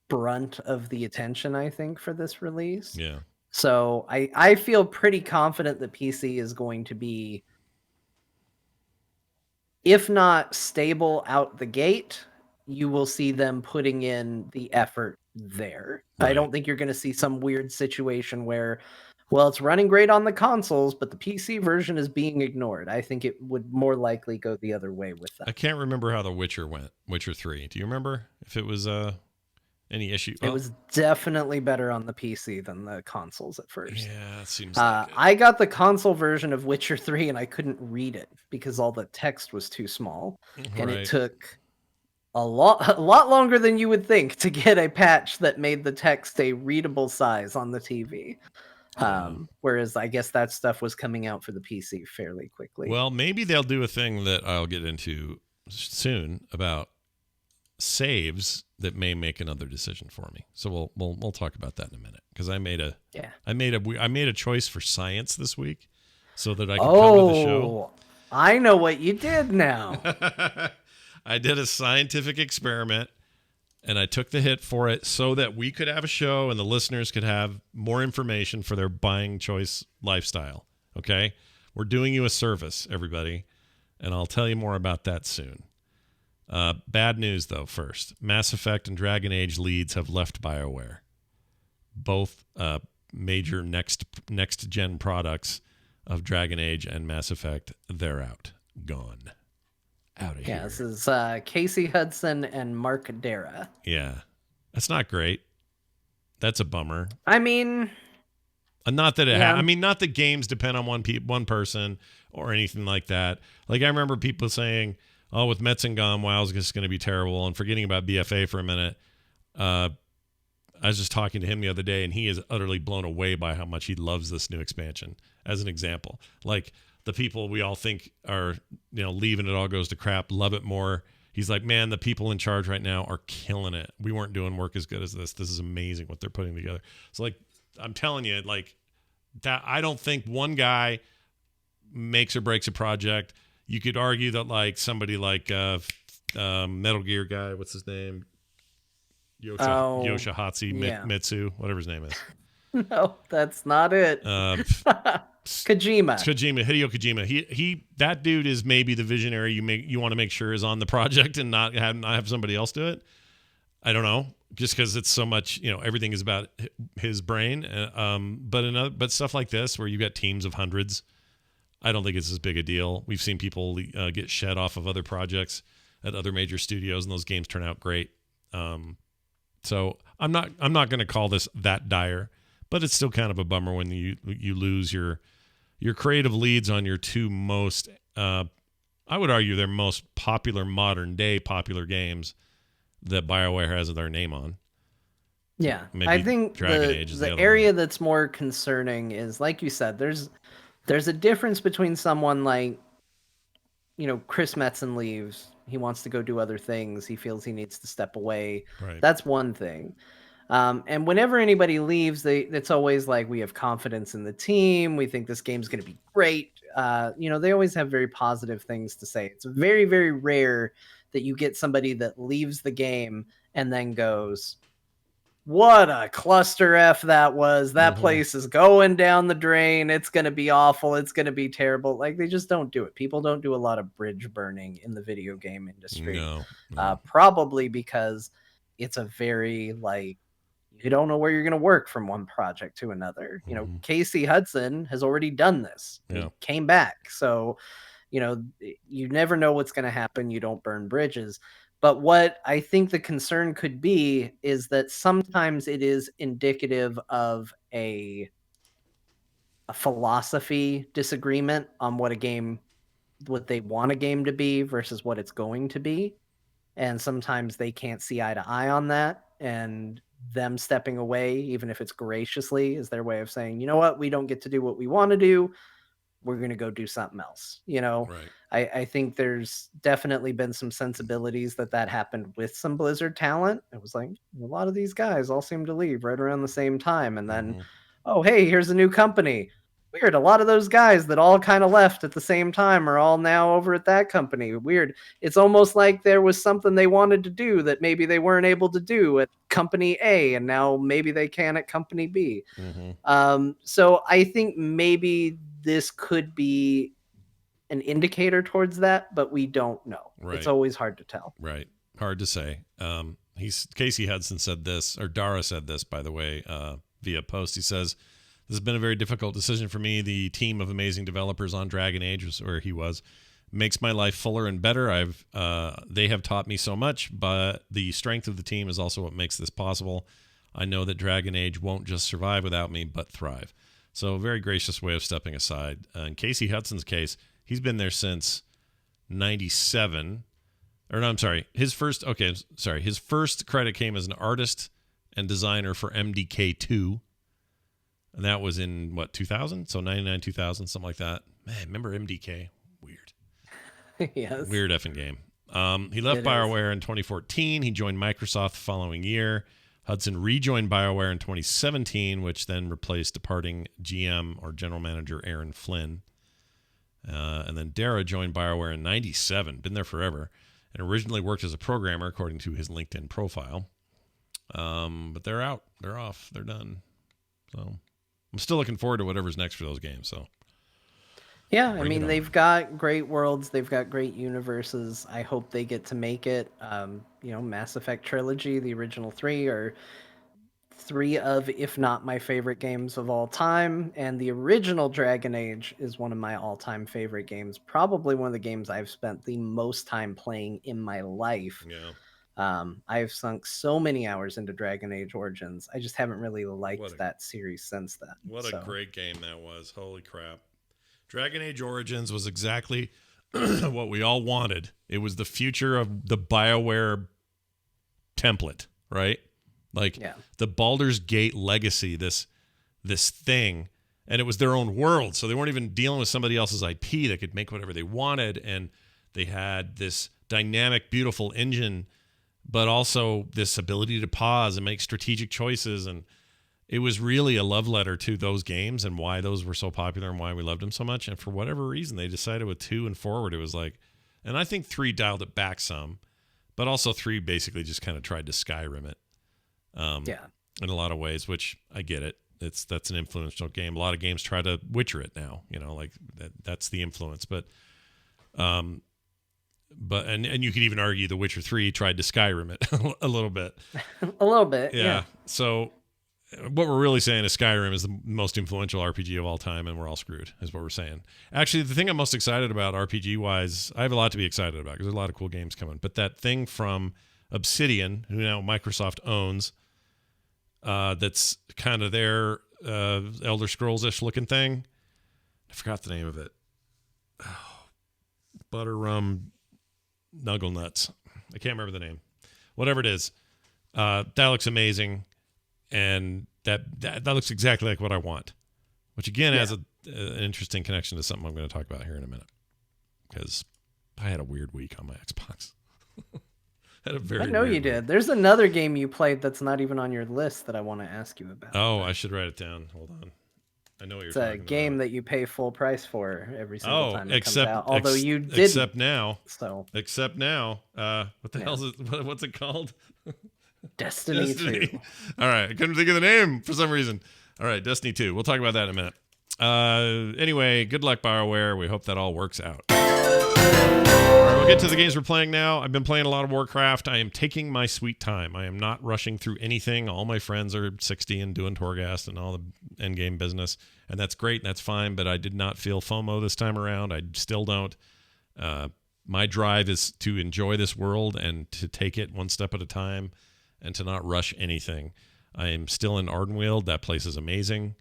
brunt of the attention, I think, for this release. Yeah. So I feel pretty confident that PC is going to be, if not stable out the gate, you will see them putting in the effort there. Right. I don't think you're going to see some weird situation where, well, it's running great on the consoles, but the PC version is being ignored. I think it would more likely go the other way with that. I can't remember how The Witcher went, Witcher 3. Do you remember if it was any issue? It was definitely better on the PC than the consoles at first. Yeah, it seems like it. I got the console version of Witcher 3 and I couldn't read it because all the text was too small. And it took a lot longer than you would think to get a patch that made the text a readable size on the TV. Whereas I guess that stuff was coming out for the PC fairly quickly. Well, maybe they'll do a thing that I'll get into soon about saves that may make another decision for me. So we'll talk about that in a minute, because I made a choice for science this week so that I could come to the show. I know what you did now. I did a scientific experiment, and I took the hit for it so that we could have a show and the listeners could have more information for their buying choice lifestyle. Okay? We're doing you a service, everybody, and I'll tell you more about that soon. Bad news, though, first. Mass Effect and Dragon Age leads have left Bioware. Both major next-gen products of Dragon Age and Mass Effect, they're out. Gone. Out of here. Yeah, this is Casey Hudson and Mark Dara. Yeah. That's not great. That's a bummer. I mean... not that not that games depend on one person or anything like that. Like, I remember people saying, oh, with Metzingam, WoW's just going to be terrible, and forgetting about BFA for a minute. I was just talking to him the other day, and he is utterly blown away by how much he loves this new expansion. As an example, like the people we all think are, leaving it all goes to crap, love it more. He's like, man, the people in charge right now are killing it. We weren't doing work as good as this. This is amazing what they're putting together. So, like, I'm telling you, like, that I don't think one guy makes or breaks a project. You could argue that, like, somebody like Metal Gear guy, what's his name? Yoshihatsu Mitsu, whatever his name is. No, that's not it. Hideo Kojima. He that dude is maybe the visionary you want to make sure is on the project and not have somebody else do it. I don't know, just because it's so much, everything is about his brain. But stuff like this where you got teams of hundreds, I don't think it's as big a deal. We've seen people get shed off of other projects at other major studios, and those games turn out great. So I'm not going to call this that dire, but it's still kind of a bummer when you lose your creative leads on your two most, I would argue, their most popular modern day popular games that BioWare has their name on. Yeah, maybe I think Dragon Age is the area that's more concerning is, like you said, there's a difference between someone like, Chris Metzen leaves. He wants to go do other things. He feels he needs to step away. Right. That's one thing. And whenever anybody leaves, it's always like, we have confidence in the team. We think this game's going to be great. They always have very positive things to say. It's very, very rare that you get somebody that leaves the game and then goes, what a cluster F that was. That place is going down the drain. It's going to be awful. It's going to be terrible. Like, they just don't do it. People don't do a lot of bridge burning in the video game industry. No. Probably because it's a very, like, you don't know where you're going to work from one project to another. Casey Hudson has already done this. Yeah. He came back. So, you never know what's going to happen. You don't burn bridges. But what I think the concern could be is that sometimes it is indicative of a philosophy disagreement on what they want a game to be versus what it's going to be. And sometimes they can't see eye to eye on that. And them stepping away, even if it's graciously, is their way of saying, you know what, we don't get to do what we want to do. We're going to go do something else. Right. I think there's definitely been some sensibilities that happened with some Blizzard talent. It was like, a lot of these guys all seem to leave right around the same time. And then, oh, hey, here's a new company. Weird. A lot of those guys that all kind of left at the same time are all now over at that company. Weird. It's almost like there was something they wanted to do that maybe they weren't able to do at company A, and now maybe they can at company B. So I think maybe this could be an indicator towards that, but we don't know. Right. It's always hard to tell. Right. Hard to say. Casey Hudson said this, or Dara said this, by the way, via post. He says, this has been a very difficult decision for me. The team of amazing developers on Dragon Age, was where he was, makes my life fuller and better. They have taught me so much, but the strength of the team is also what makes this possible. I know that Dragon Age won't just survive without me, but thrive. So a very gracious way of stepping aside. In Casey Hudson's case, he's been there since 97. Or no, I'm sorry. His first credit came as an artist and designer for MDK2. And that was in, 2000? So 99, 2000, something like that. Man, remember MDK? Weird. Yes. Weird effing game. He left BioWare in 2014. He joined Microsoft the following year. Hudson rejoined BioWare in 2017, which then replaced departing GM or general manager Aaron Flynn. And then Dara joined BioWare in 97, been there forever, and originally worked as a programmer, according to his LinkedIn profile. But they're out. They're off. They're done. So I'm still looking forward to whatever's next for those games. So yeah, I mean, they've got great worlds. They've got great universes. I hope they get to make it. Mass Effect Trilogy, the original three, are three of, if not my favorite games of all time. And the original Dragon Age is one of my all-time favorite games. Probably one of the games I've spent the most time playing in my life. Yeah. I've sunk so many hours into Dragon Age Origins. I just haven't really liked that series since then. What a great game that was. Holy crap. Dragon Age Origins was exactly what we all wanted. It was the future of the BioWare template, right? Like the Baldur's Gate legacy, this thing, and it was their own world. So they weren't even dealing with somebody else's IP. They could make whatever they wanted. And they had this dynamic, beautiful engine, but also this ability to pause and make strategic choices. And it was really a love letter to those games and why those were so popular and why we loved them so much. And for whatever reason, they decided with 2 and forward, it was like, and I think 3 dialed it back some, but also 3 basically just kind of tried to Skyrim it. In a lot of ways, which I get it. That's an influential game. A lot of games try to Witcher it now, like that's the influence. But and you could even argue The Witcher 3 tried to Skyrim it a little bit. A little bit. Yeah. So what we're really saying is Skyrim is the most influential RPG of all time, and we're all screwed, is what we're saying. Actually, the thing I'm most excited about RPG-wise, I have a lot to be excited about because there's a lot of cool games coming. But that thing from Obsidian, who now Microsoft owns, that's kind of their Elder Scrolls-ish looking thing. I forgot the name of it. Butter Rum Nuggle Nuts. I can't remember the name. Whatever it is. That looks amazing. And that looks exactly like what I want. Which, again, has an interesting connection to something I'm going to talk about here in a minute. Because I had a weird week on my Xbox. I know you did. There's another game you played that's not even on your list that I want to ask you about. Oh, I should write it down. Hold on. I know what you're talking about. It's a game that you pay full price for every single time it comes out. Although you didn't. Except now. Except now. What the hell is it? What's it called? Destiny 2. All right. I couldn't think of the name for some reason. All right. Destiny 2. We'll talk about that in a minute. Anyway, good luck, Bioware. We hope that all works out. All right, we'll get to the games we're playing now. I've been playing a lot of Warcraft. I am taking my sweet time. I am not rushing through anything. All my friends are 60 and doing Torghast and all the endgame business, and that's great and that's fine, but I did not feel FOMO this time around. I still don't. My drive is to enjoy this world and to take it one step at a time and to not rush anything. I am still in Ardenweald. That place is amazing.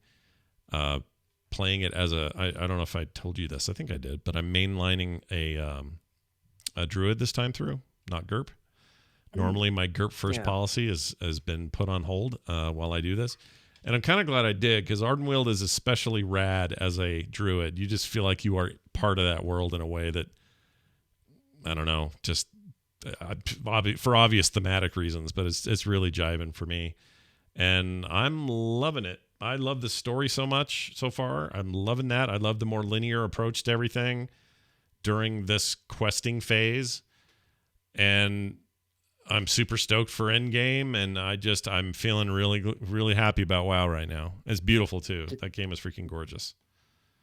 Playing it as I don't know if I told you this. I think I did, but I'm mainlining a druid this time through, not GURP. Normally my GURP first policy has been put on hold while I do this. And I'm kind of glad I did, because Ardenweald is especially rad as a druid. You just feel like you are part of that world in a way that, I don't know, just for obvious thematic reasons, but it's really jiving for me. And I'm loving it. I love the story so much so far. I'm loving that. I love the more linear approach to everything during this questing phase. And I'm super stoked for Endgame, and I'm feeling really, really happy about WoW right now. It's beautiful, too. That game is freaking gorgeous.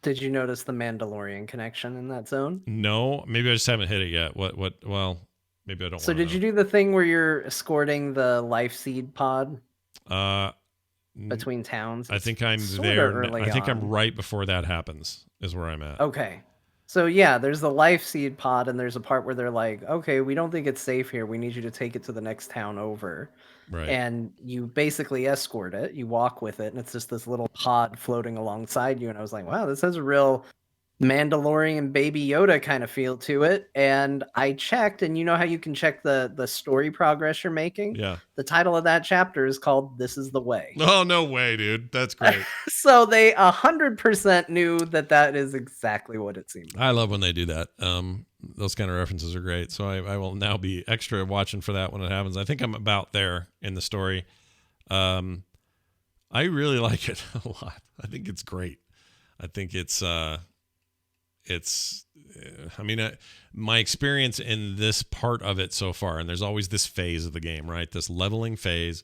Did you notice the Mandalorian connection in that zone? No, maybe I just haven't hit it yet. Well, maybe I don't want to. So did you do the thing where you're escorting the life seed pod? Between towns. I think I'm there. I think I'm right before that happens is where I'm at. Okay. So yeah, there's the life seed pod, and there's a part where they're like, okay, we don't think it's safe here. We need you to take it to the next town over. Right. And you basically escort it. You walk with it, and it's just this little pod floating alongside you. And I was like, wow, this has a real Mandalorian Baby Yoda kind of feel to it. And I checked, and you know how you can check the story progress you're making? Yeah. The title of that chapter is called This Is the Way. Oh, no way, dude. That's great. So they 100% knew that is exactly what it seemed like. I love when they do that. Those kind of references are great. So I will now be extra watching for that when it happens. I think I'm about there in the story. I really like it a lot. I think it's great. I think my experience in this part of it so far, and there's always this phase of the game, right? This leveling phase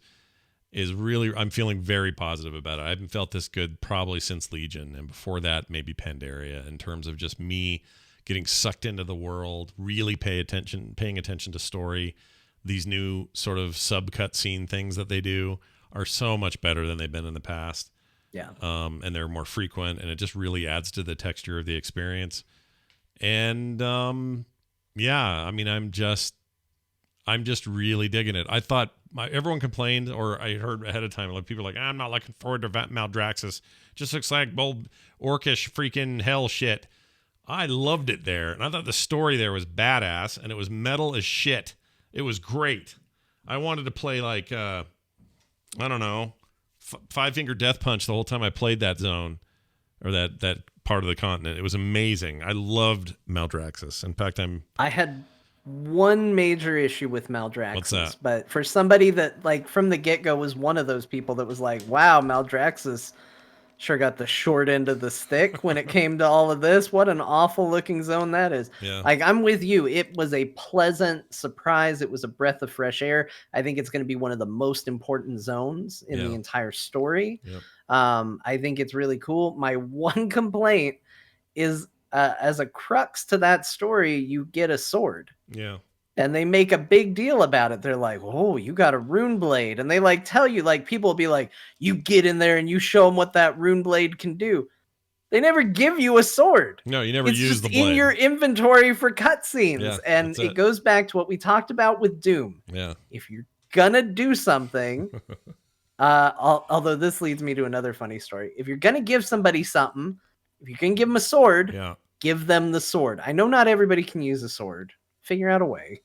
is really, I'm feeling very positive about it. I haven't felt this good probably since Legion, and before that, maybe Pandaria, in terms of just me getting sucked into the world, really paying attention to story. These new sort of sub-cut scene things that they do are so much better than they've been in the past. Yeah. And they're more frequent, and it just really adds to the texture of the experience. And I'm just really digging it. I thought everyone complained, or I heard ahead of time, like people were like, I'm not looking forward to Maldraxxus. Just looks like bold orcish freaking hell shit. I loved it there, and I thought the story there was badass, and it was metal as shit. It was great. I wanted to play like I don't know, five finger death punch the whole time I played that zone or that part of the continent. It was amazing. I loved Maldraxxus. In fact, I had one major issue with What's that? Maldraxxus, but for somebody that like from the get-go was one of those people that was like, wow, Maldraxxus sure got the short end of the stick when it came to all of this. What an awful looking zone that is. Yeah. Like, I'm with you. It was a pleasant surprise. It was a breath of fresh air. I think it's going to be one of the most important zones in the entire story. Yep. I think it's really cool. My one complaint is as a crux to that story, you get a sword. Yeah. And they make a big deal about it. They're like, "Oh, you got a rune blade." And they like tell you, like, people will be like, "You get in there and you show them what that rune blade can do." They never give you a sword. No, you never it's use just the blade in your inventory for cutscenes. Yeah, and it goes back to what we talked about with Doom. Yeah. If you're gonna do something, although this leads me to another funny story. If you're gonna give somebody something, if you can give them a sword, give them the sword. I know not everybody can use a sword. Figure out a way.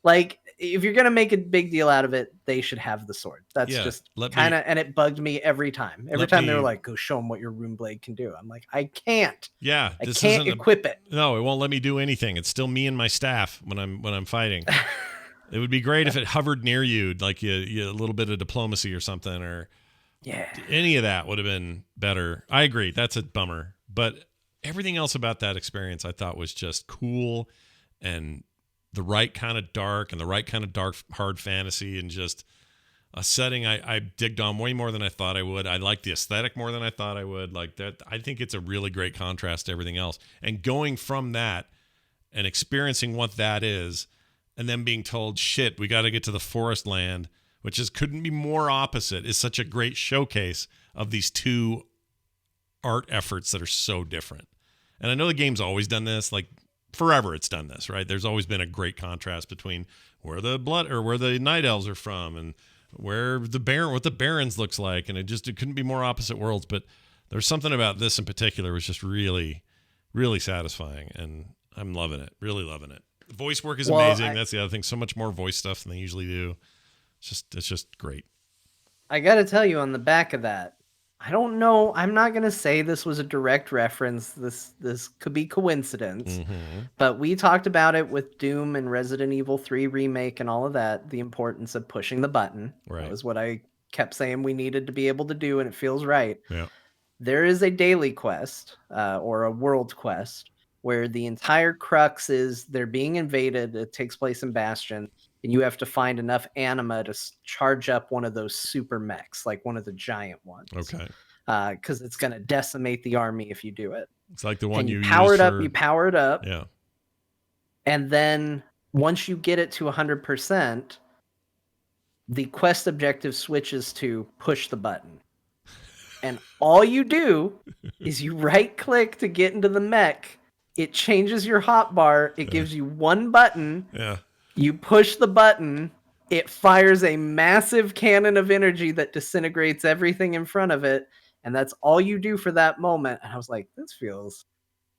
Like, if you're going to make a big deal out of it, they should have the sword. That's just kind of, and it bugged me every time. Every time they were like, go show them what your rune blade can do. I'm like, I can't. Yeah. I can't equip it. No, it won't let me do anything. It's still me and my staff when I'm fighting. It would be great if it hovered near you, like you a little bit of diplomacy or something, or any of that would have been better. I agree. That's a bummer. But everything else about that experience I thought was just cool and the right kind of dark and the right kind of dark, hard fantasy, and just a setting I digged on way more than I thought I would. I liked the aesthetic more than I thought I would. Like that, I think it's a really great contrast to everything else. And going from that and experiencing what that is, and then being told, shit, we got to get to the forest land, which is couldn't be more opposite, is such a great showcase of these two art efforts that are so different. And I know the game's always done this, like forever it's done this, right? There's always been a great contrast between where the night elves are from and where what the barons looks like, and it couldn't be more opposite worlds. But there's something about this in particular was just really, really satisfying, and I'm loving it, really loving it. The voice work is amazing. That's the other thing. So much more voice stuff than they usually do. It's just great. I got to tell you, on the back of that, I don't know. I'm not going to say this was a direct reference. This could be coincidence. But we talked about it with Doom and Resident Evil 3 Remake and all of that, the importance of pushing the button. Right. That was what I kept saying we needed to be able to do, and it feels right. Yeah. There is a daily quest or a world quest where the entire crux is they're being invaded. It takes place in Bastion, and you have to find enough anima to charge up one of those super mechs, like one of the giant ones. Okay. Because it's going to decimate the army if you do it. It's like the one you power it up. You power it up. Yeah. And then once you get it to 100%, the quest objective switches to push the button. And all you do is you right click to get into the mech. It changes your hotbar. It gives you one button. Yeah. You push the button. It fires a massive cannon of energy that disintegrates everything in front of it. And that's all you do for that moment. And I was like, this feels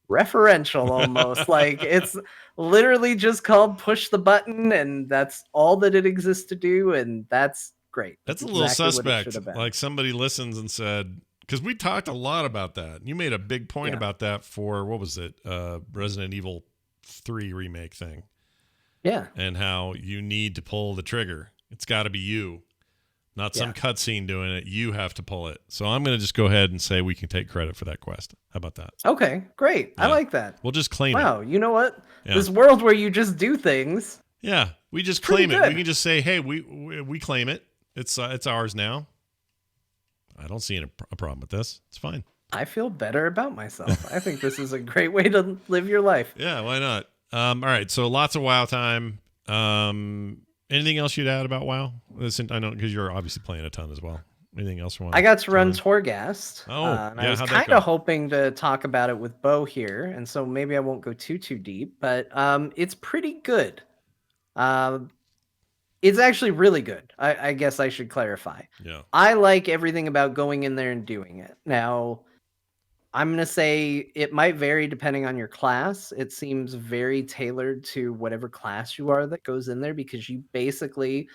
referential almost. Like it's literally just called push the button, and that's all that it exists to do. And that's great. That's a little suspect. Like somebody listens and said, because we talked a lot about that. You made a big point about that for, what was it? Resident Evil 3 remake thing. Yeah. And how you need to pull the trigger. It's got to be you, not some cutscene doing it. You have to pull it. So I'm going to just go ahead and say we can take credit for that quest. How about that? Okay, great. Yeah. I like that. We'll just claim it. Wow, you know what? Yeah. This world where you just do things. Yeah, we just claim it. We can just say, hey, we claim it. It's ours now. I don't see a problem with this. It's fine. I feel better about myself. I think this is a great way to live your life. Yeah, why not? All right, so lots of WoW time. Anything else you'd add about WoW? I know because you're obviously playing a ton as well. Anything else you want? I got to run Torghast. And I was kind of hoping to talk about it with Bo here, and so maybe I won't go too deep, but it's pretty good. It's actually really good. I guess I should clarify. Yeah. I like everything about going in there and doing it. Now, I'm going to say it might vary depending on your class. It seems very tailored to whatever class you are that goes in there, because you basically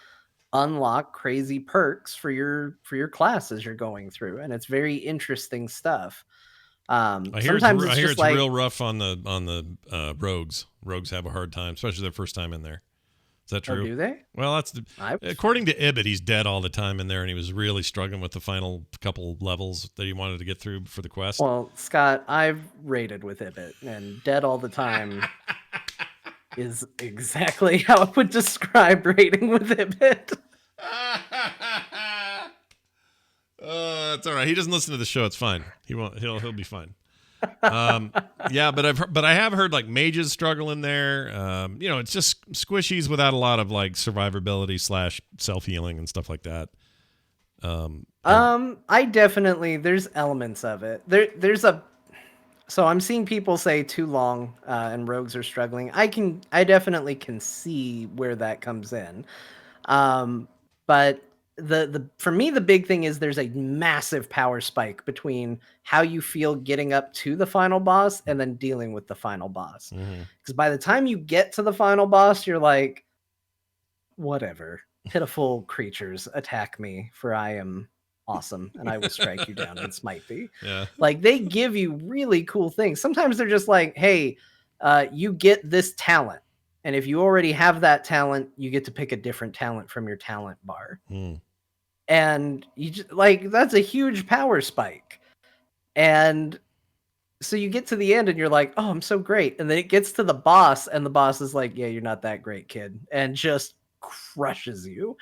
unlock crazy perks for your class as you're going through, and it's very interesting stuff. Sometimes I it's hear just it's like, real rough on the rogues. Rogues have a hard time, especially their first time in there. Is that oh, true? do they? Well, I according to Ibit, he's dead all the time in there, and he was really struggling with the final couple levels that he wanted to get through for the quest. Well, Scott, I've raided with Ibit, and dead all the time is exactly how I would describe raiding with Ibit. It's all right. He doesn't listen to the show. It's fine. He won't. He'll be fine. Yeah, but I have heard like mages struggle in there. It's just squishies without a lot of like survivability / self healing and stuff like that. I definitely, there's elements of it. So I'm seeing people say too long, and rogues are struggling. I definitely can see where that comes in. But the for me, the big thing is there's a massive power spike between how you feel getting up to the final boss and then dealing with the final boss. Because by the time you get to the final boss, you're like, whatever, pitiful creatures, attack me, for I am awesome and I will strike you down and smite thee. Yeah. Like, they give you really cool things. Sometimes they're just like, hey, you get this talent. And if you already have that talent, you get to pick a different talent from your talent bar. And you just, like, that's a huge power spike. And so you get to the end and you're like, oh, I'm so great. And then it gets to the boss and the boss is like, yeah, you're not that great, kid. And just crushes you.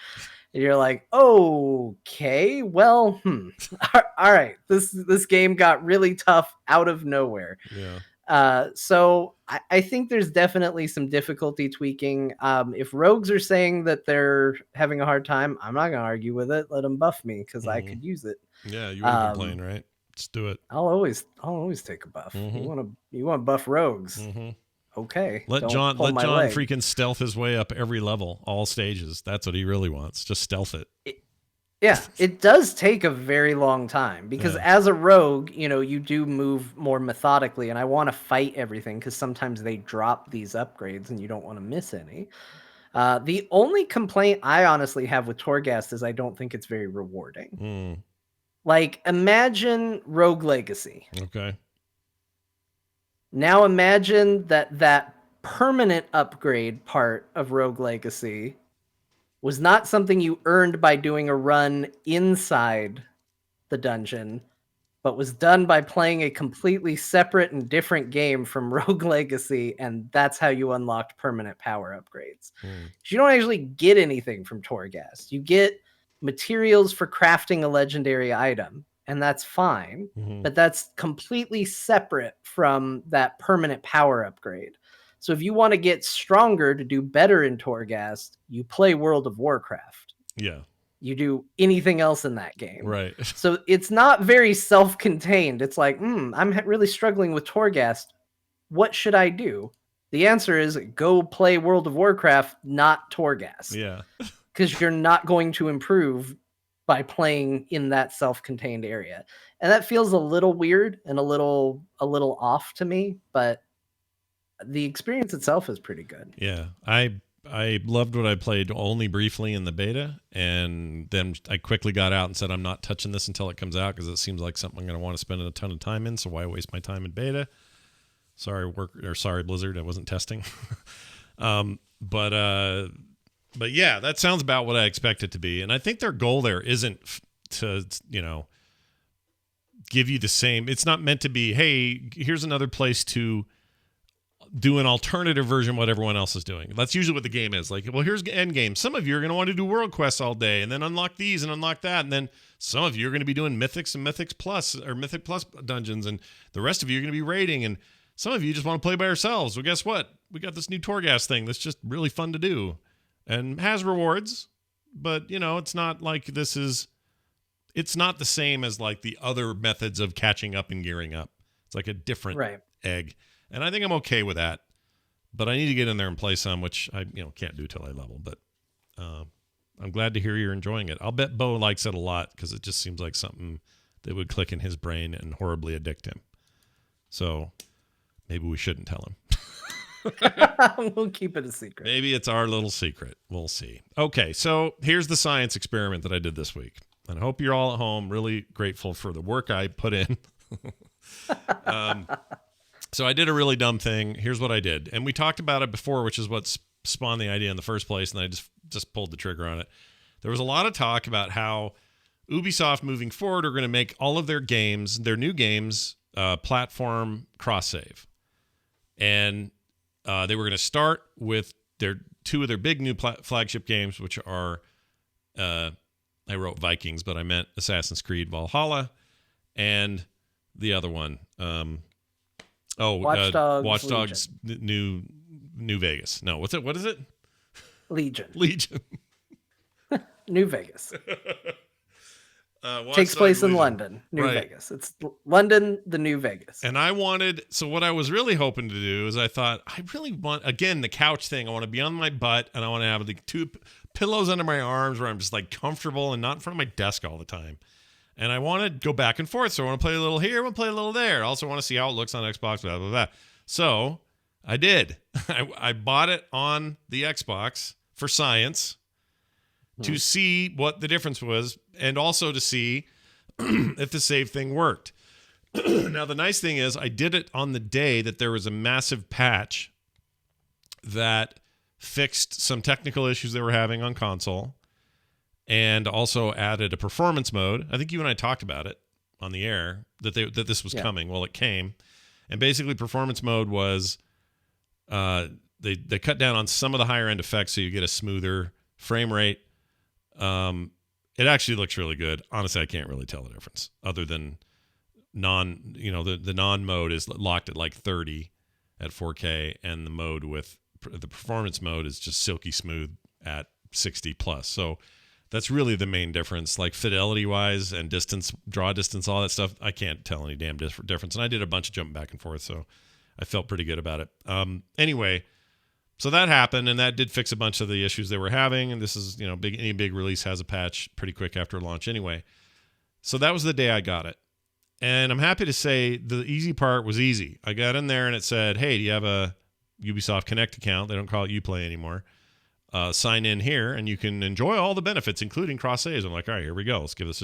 And you're like, okay, well, all right. This game got really tough out of nowhere. Yeah. So I think there's definitely some difficulty tweaking. If rogues are saying that they're having a hard time, I'm not gonna argue with it. Let them buff me because I could use it. Yeah, you wouldn't complain, right? Let's do it. I'll always take a buff. You want to buff rogues? Okay. Let John freaking stealth his way up every level, all stages. That's what he really wants. Just stealth it. Yeah, it does take a very long time because as a rogue, you do move more methodically, and I want to fight everything because sometimes they drop these upgrades and you don't want to miss any. The only complaint I honestly have with Torghast is I don't think it's very rewarding. Like, imagine Rogue Legacy. Okay. Now imagine that permanent upgrade part of Rogue Legacy was not something you earned by doing a run inside the dungeon, but was done by playing a completely separate and different game from Rogue Legacy, and that's how you unlocked permanent power upgrades. You don't actually get anything from Torghast. You get materials for crafting a legendary item, and that's fine, but that's completely separate from that permanent power upgrade. So if you want to get stronger to do better in Torghast, you play World of Warcraft. Yeah. You do anything else in that game. Right. So it's not very self-contained. It's like, I'm really struggling with Torghast. What should I do? The answer is go play World of Warcraft, not Torghast. Yeah. Because you're not going to improve by playing in that self-contained area. And that feels a little weird and a little off to me, but the experience itself is pretty good. Yeah. I loved what I played only briefly in the beta, and then I quickly got out and said I'm not touching this until it comes out because it seems like something I'm going to want to spend a ton of time in, so why waste my time in beta? Sorry Blizzard, I wasn't testing. But yeah, that sounds about what I expect it to be. And I think their goal there isn't to, give you the same. It's not meant to be, hey, here's another place to do an alternative version of what everyone else is doing. That's usually what the game is. Like, well, here's end game. Some of you are going to want to do world quests all day and then unlock these and unlock that. And then some of you are going to be doing Mythics and Mythics Plus or Mythic Plus dungeons. And the rest of you are going to be raiding. And some of you just want to play by yourselves. Well, guess what? We got this new Torghast thing that's just really fun to do and has rewards. But, it's not like it's not the same as like the other methods of catching up and gearing up. It's like a different egg. And I think I'm okay with that, but I need to get in there and play some, which I can't do till I level. But I'm glad to hear you're enjoying it. I'll bet Bo likes it a lot because it just seems like something that would click in his brain and horribly addict him. So maybe we shouldn't tell him. We'll keep it a secret. Maybe it's our little secret. We'll see. Okay, so here's the science experiment that I did this week. And I hope you're all at home really grateful for the work I put in. So I did a really dumb thing. Here's what I did. And we talked about it before, which is what spawned the idea in the first place. And I just pulled the trigger on it. There was a lot of talk about how Ubisoft moving forward are going to make all of their games, their new games, platform cross-save. And they were going to start with two of their big new flagship games, which are, I wrote Vikings, but I meant Assassin's Creed Valhalla, and the other one, Watch Dogs New Vegas. No, what's it? What is it? Legion. New Vegas. Takes place in London, New Vegas. It's London, the New Vegas. And so what I was really hoping to do is I thought, I really want, again, the couch thing. I want to be on my butt and I want to have like 2 pillows under my arms where I'm just like comfortable and not in front of my desk all the time. And I want to go back and forth. So I want to play a little here, I want to play a little there. I also want to see how it looks on Xbox, blah, blah, blah. So I did. I bought it on the Xbox for science to see what the difference was and also to see if the save thing worked. Now, the nice thing is I did it on the day that there was a massive patch that fixed some technical issues they were having on console and also added a performance mode. I think you and I talked about it on the air, that this was coming. Well, it came. And basically performance mode was they cut down on some of the higher end effects so you get a smoother frame rate. It actually looks really good. Honestly, I can't really tell the difference other than the non mode is locked at like 30 at 4K, and the mode with the performance mode is just silky smooth at 60 plus. So that's really the main difference, like fidelity wise and distance, draw distance, all that stuff. I can't tell any damn difference. And I did a bunch of jumping back and forth, so I felt pretty good about it. Anyway, so that happened, and that did fix a bunch of the issues they were having. And this is, any big release has a patch pretty quick after launch anyway. So that was the day I got it. And I'm happy to say the easy part was easy. I got in there and it said, hey, do you have a Ubisoft Connect account? They don't call it Uplay anymore. Sign in here and you can enjoy all the benefits, including cross saves. I'm like, all right, here we go. Let's give this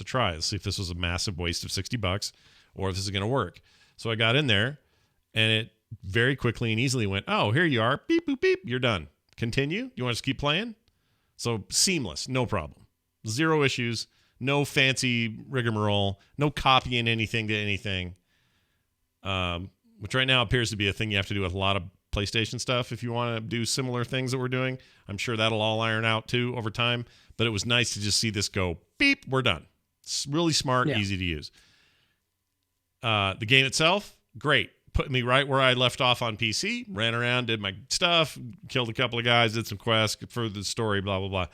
a try. Let's see if this was a massive waste of $60 or if this is going to work. So I got in there and it very quickly and easily went, oh, here you are. Beep, boop, beep. You're done. Continue. You want us to keep playing? So seamless. No problem. Zero issues. No fancy rigmarole. No copying anything to anything. Which right now appears to be a thing you have to do with a lot of PlayStation stuff if you want to do similar things that we're doing. I'm sure that'll all iron out too over time. But it was nice to just see this go, beep, we're done. It's really smart, easy to use. The game itself, great. Put me right where I left off on PC, ran around, did my stuff, killed a couple of guys, did some quests for the story, blah, blah, blah.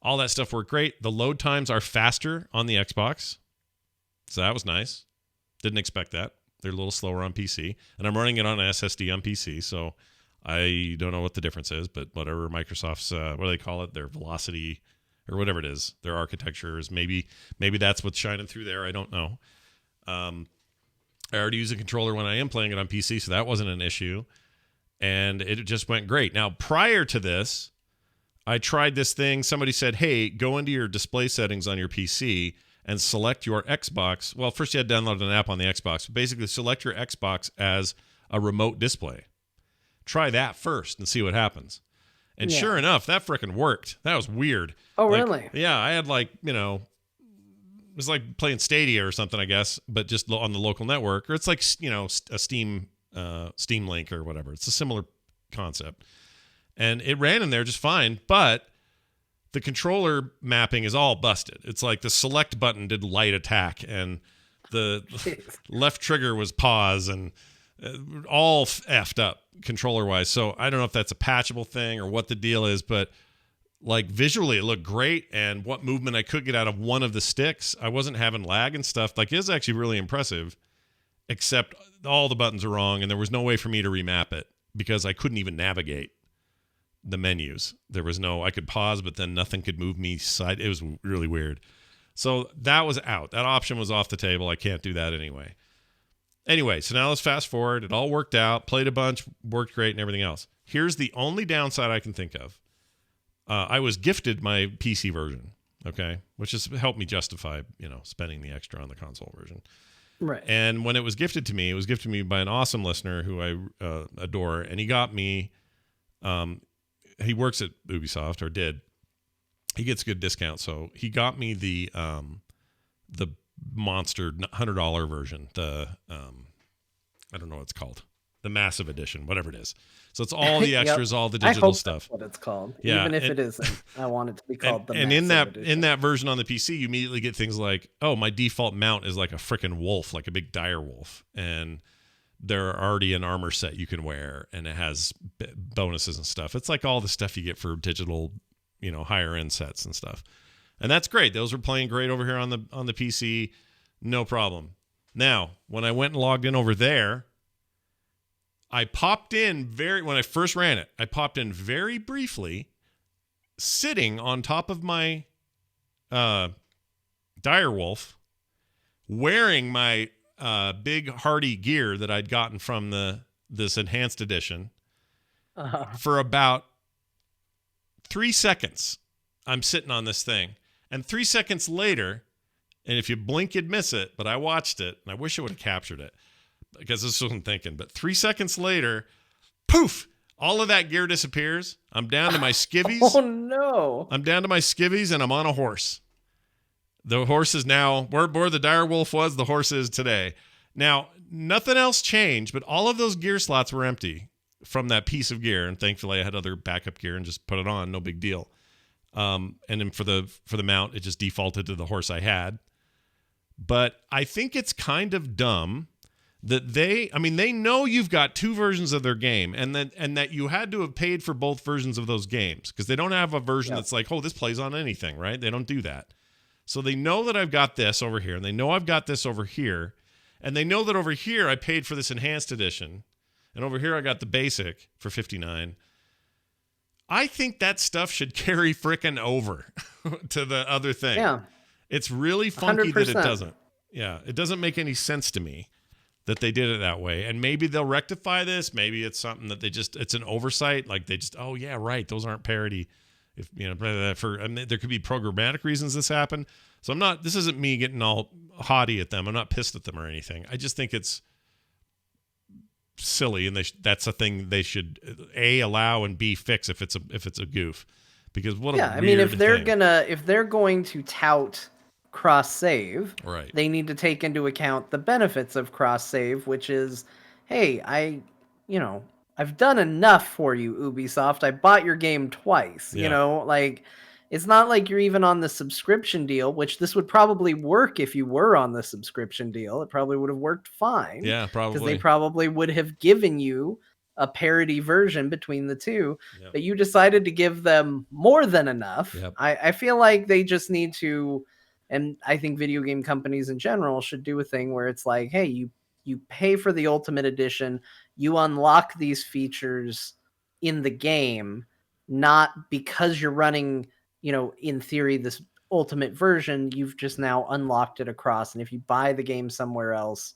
All that stuff worked great. The load times are faster on the Xbox. So that was nice. Didn't expect that. They're a little slower on PC. And I'm running it on an SSD on PC, so I don't know what the difference is, but whatever Microsoft's, what do they call it? Their velocity or whatever it is. Their architecture is maybe that's what's shining through there. I don't know. I already use a controller when I am playing it on PC, so that wasn't an issue. And it just went great. Now, prior to this, I tried this thing. Somebody said, hey, go into your display settings on your PC and select your Xbox. Well, first you had to download an app on the Xbox. But basically, select your Xbox as a remote display. Try that first and see what happens. And sure enough, that frickin' worked. That was weird. Oh, really? Yeah, I had it was like playing Stadia or something, I guess, but just on the local network. Or it's like, a Steam Link or whatever. It's a similar concept. And it ran in there just fine, but the controller mapping is all busted. It's like the select button did light attack, and the left trigger was pause, and all effed up controller-wise. So I don't know if that's a patchable thing or what the deal is, but like visually it looked great, and what movement I could get out of one of the sticks, I wasn't having lag and stuff. Like, it was actually really impressive, except all the buttons are wrong, and there was no way for me to remap it because I couldn't even navigate the menus. There was I could pause, but then nothing could move me side. It was really weird. So that was out. That option was off the table. I can't do that anyway. Anyway, so now let's fast forward. It all worked out. Played a bunch, worked great, and everything else. Here's the only downside I can think of. I was gifted my PC version, okay, which has helped me justify, spending the extra on the console version. Right. And when it was gifted to me by an awesome listener who I adore, and he got me. He works at Ubisoft, or did. He gets a good discount, so he got me the monster $100 version. The I don't know what it's called. The massive edition, whatever it is. So it's all the extras, all the digital stuff. That's what it's called. Yeah, even if it isn't. I want it to be called the and massive edition. in that version on the PC, you immediately get things like, oh, my default mount is like a freaking wolf, like a big dire wolf, and there are already an armor set you can wear, and it has bonuses and stuff. It's like all the stuff you get for digital, higher end sets and stuff. And that's great. Those are playing great over here on the PC. No problem. Now, when I went and logged in over there, I popped in when I first ran it, I popped in very briefly, sitting on top of my direwolf, wearing my big hardy gear that I'd gotten from this enhanced edition, for about 3 seconds. I'm sitting on this thing, and 3 seconds later, and if you blink, you'd miss it, but I watched it, and I wish I would have captured it, because this wasn't thinking. But 3 seconds later, poof! All of that gear disappears. I'm down to my skivvies. Oh no! I'm down to my skivvies, and I'm on a horse. The horse is now where the direwolf was. The horse is today. Now, nothing else changed, but all of those gear slots were empty from that piece of gear, and thankfully I had other backup gear and just put it on. No big deal. And then for the mount, it just defaulted to the horse I had. But I think it's kind of dumb that they know you've got two versions of their game, and that you had to have paid for both versions of those games, because they don't have a version that's like, oh, this plays on anything, right? They don't do that. So they know that I've got this over here, and they know I've got this over here, and they know that over here I paid for this enhanced edition, and over here I got the basic for $59. I think that stuff should carry frickin' over to the other thing. Yeah. It's really funky 100%. that it doesn't. Yeah, it doesn't make any sense to me that they did it that way. And maybe they'll rectify this. Maybe it's something that it's an oversight. Like they just, oh yeah, right, those aren't parity. If there could be programmatic reasons this happened. So this isn't me getting all haughty at them. I'm not pissed at them or anything. I just think it's silly, and that's a thing they should A, allow, and B, fix if it's a goof. Because what a weird thing. If they're going to tout cross save, right, they need to take into account the benefits of cross save, which is, hey, I've done enough for you, Ubisoft. I bought your game twice. Yeah. It's not like you're even on the subscription deal, which this would probably work if you were on the subscription deal. It probably would have worked fine. Yeah, probably. Because they probably would have given you a parity version between the two. Yep. But you decided to give them more than enough. Yep. I feel like they just need to, and I think video game companies in general should do a thing where it's like, hey, you pay for the Ultimate Edition, you unlock these features in the game, not because you're running, in theory, this Ultimate version, you've just now unlocked it across. And if you buy the game somewhere else,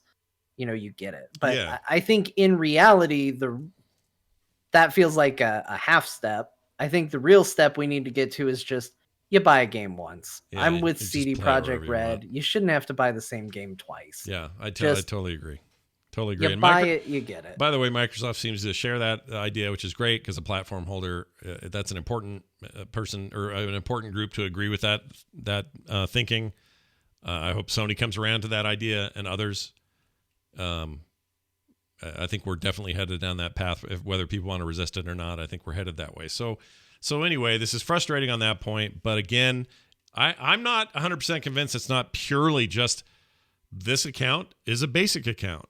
you get it. But yeah. I think in reality, that feels like a half step. I think the real step we need to get to is just, you buy a game once. Yeah, I'm with CD Projekt Red. You shouldn't have to buy the same game twice. Yeah, I totally agree. Totally agree. You buy it, you get it. By the way, Microsoft seems to share that idea, which is great, because a platform holder, that's an important person or an important group to agree with that thinking. I hope Sony comes around to that idea, and others. I think we're definitely headed down that path. Whether people want to resist it or not, I think we're headed that way. So anyway, this is frustrating on that point. But again, I'm not 100% convinced it's not purely just this account is a basic account.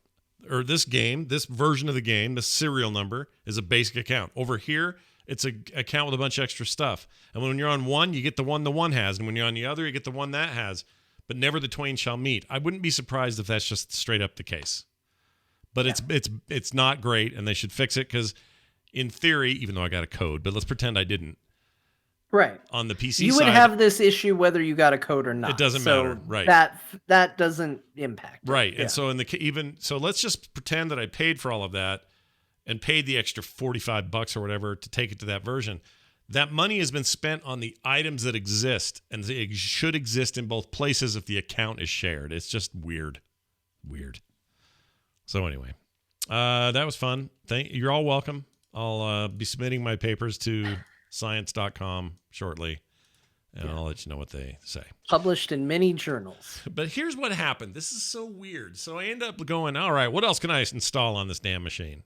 Or this game, this version of the game, the serial number is a basic account. Over here, it's an account with a bunch of extra stuff. And when you're on one, you get the one has. And when you're on the other, you get the one that has. But never the twain shall meet. I wouldn't be surprised if that's just straight up the case. But it's not great, and they should fix it, because in theory, even though I got a code, but let's pretend I didn't. Right. On the PC you would side, have this issue whether you got a code or not. it doesn't so matter, right? That doesn't impact right. it. And so so let's just pretend that I paid for all of that and paid the extra $45 or whatever to take it to that version. That money has been spent on the items that exist, and they should exist in both places if the account is shared. It's just weird. So anyway, that was fun. You're all welcome. I'll be submitting my papers to science.com shortly, and I'll let you know what they say. Published in many journals. But here's what happened. This is so weird. So I end up going, all right, what else can I install on this damn machine?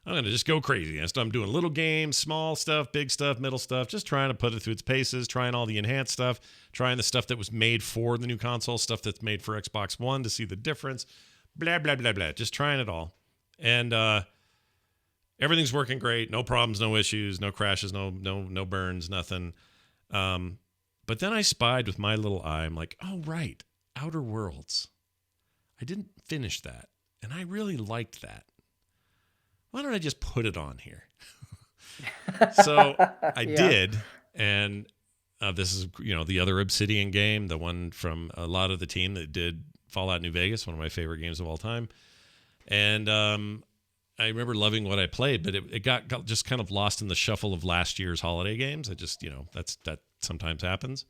I'm going to just go crazy. I'm doing little games, small stuff, big stuff, middle stuff, just trying to put it through its paces, trying all the enhanced stuff, trying the stuff that was made for the new console, stuff that's made for Xbox One to see the difference, blah, blah, blah, blah. Just trying it all. And everything's working great. No problems, no issues, no crashes, no burns, nothing. But then I spied with my little eye. I'm like, oh, right, Outer Worlds. I didn't finish that, and I really liked that. Why don't I just put it on here? So I did. And this is, the other Obsidian game, the one from a lot of the team that did Fallout New Vegas, one of my favorite games of all time. And I remember loving what I played, but it got just kind of lost in the shuffle of last year's holiday games. I just, that sometimes happens.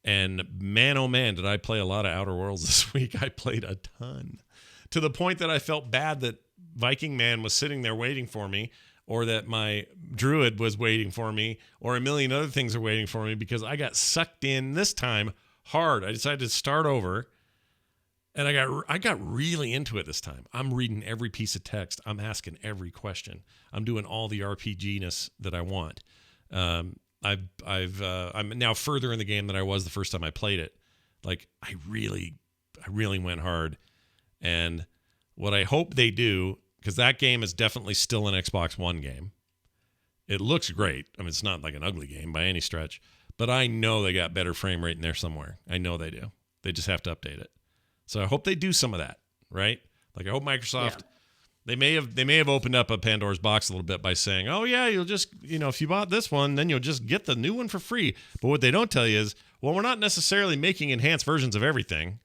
And man, oh man, did I play a lot of Outer Worlds this week. I played a ton, to the point that I felt bad that Viking Man was sitting there waiting for me, or that my druid was waiting for me, or a million other things are waiting for me, because I got sucked in this time hard. I decided to start over, and I got really into it this time. I'm reading every piece of text. I'm asking every question. I'm doing all the RPG-ness that I want. I'm now further in the game than I was the first time I played it. Like, I really went hard. And what I hope they do, because that game is definitely still an Xbox One game. It looks great. I mean, it's not like an ugly game by any stretch, but I know they got better frame rate in there somewhere. I know they do. They just have to update it. So I hope they do some of that, right? Like, I hope Microsoft, they may have opened up a Pandora's box a little bit by saying, oh yeah, you'll just, if you bought this one, then you'll just get the new one for free. But what they don't tell you is, well, we're not necessarily making enhanced versions of everything,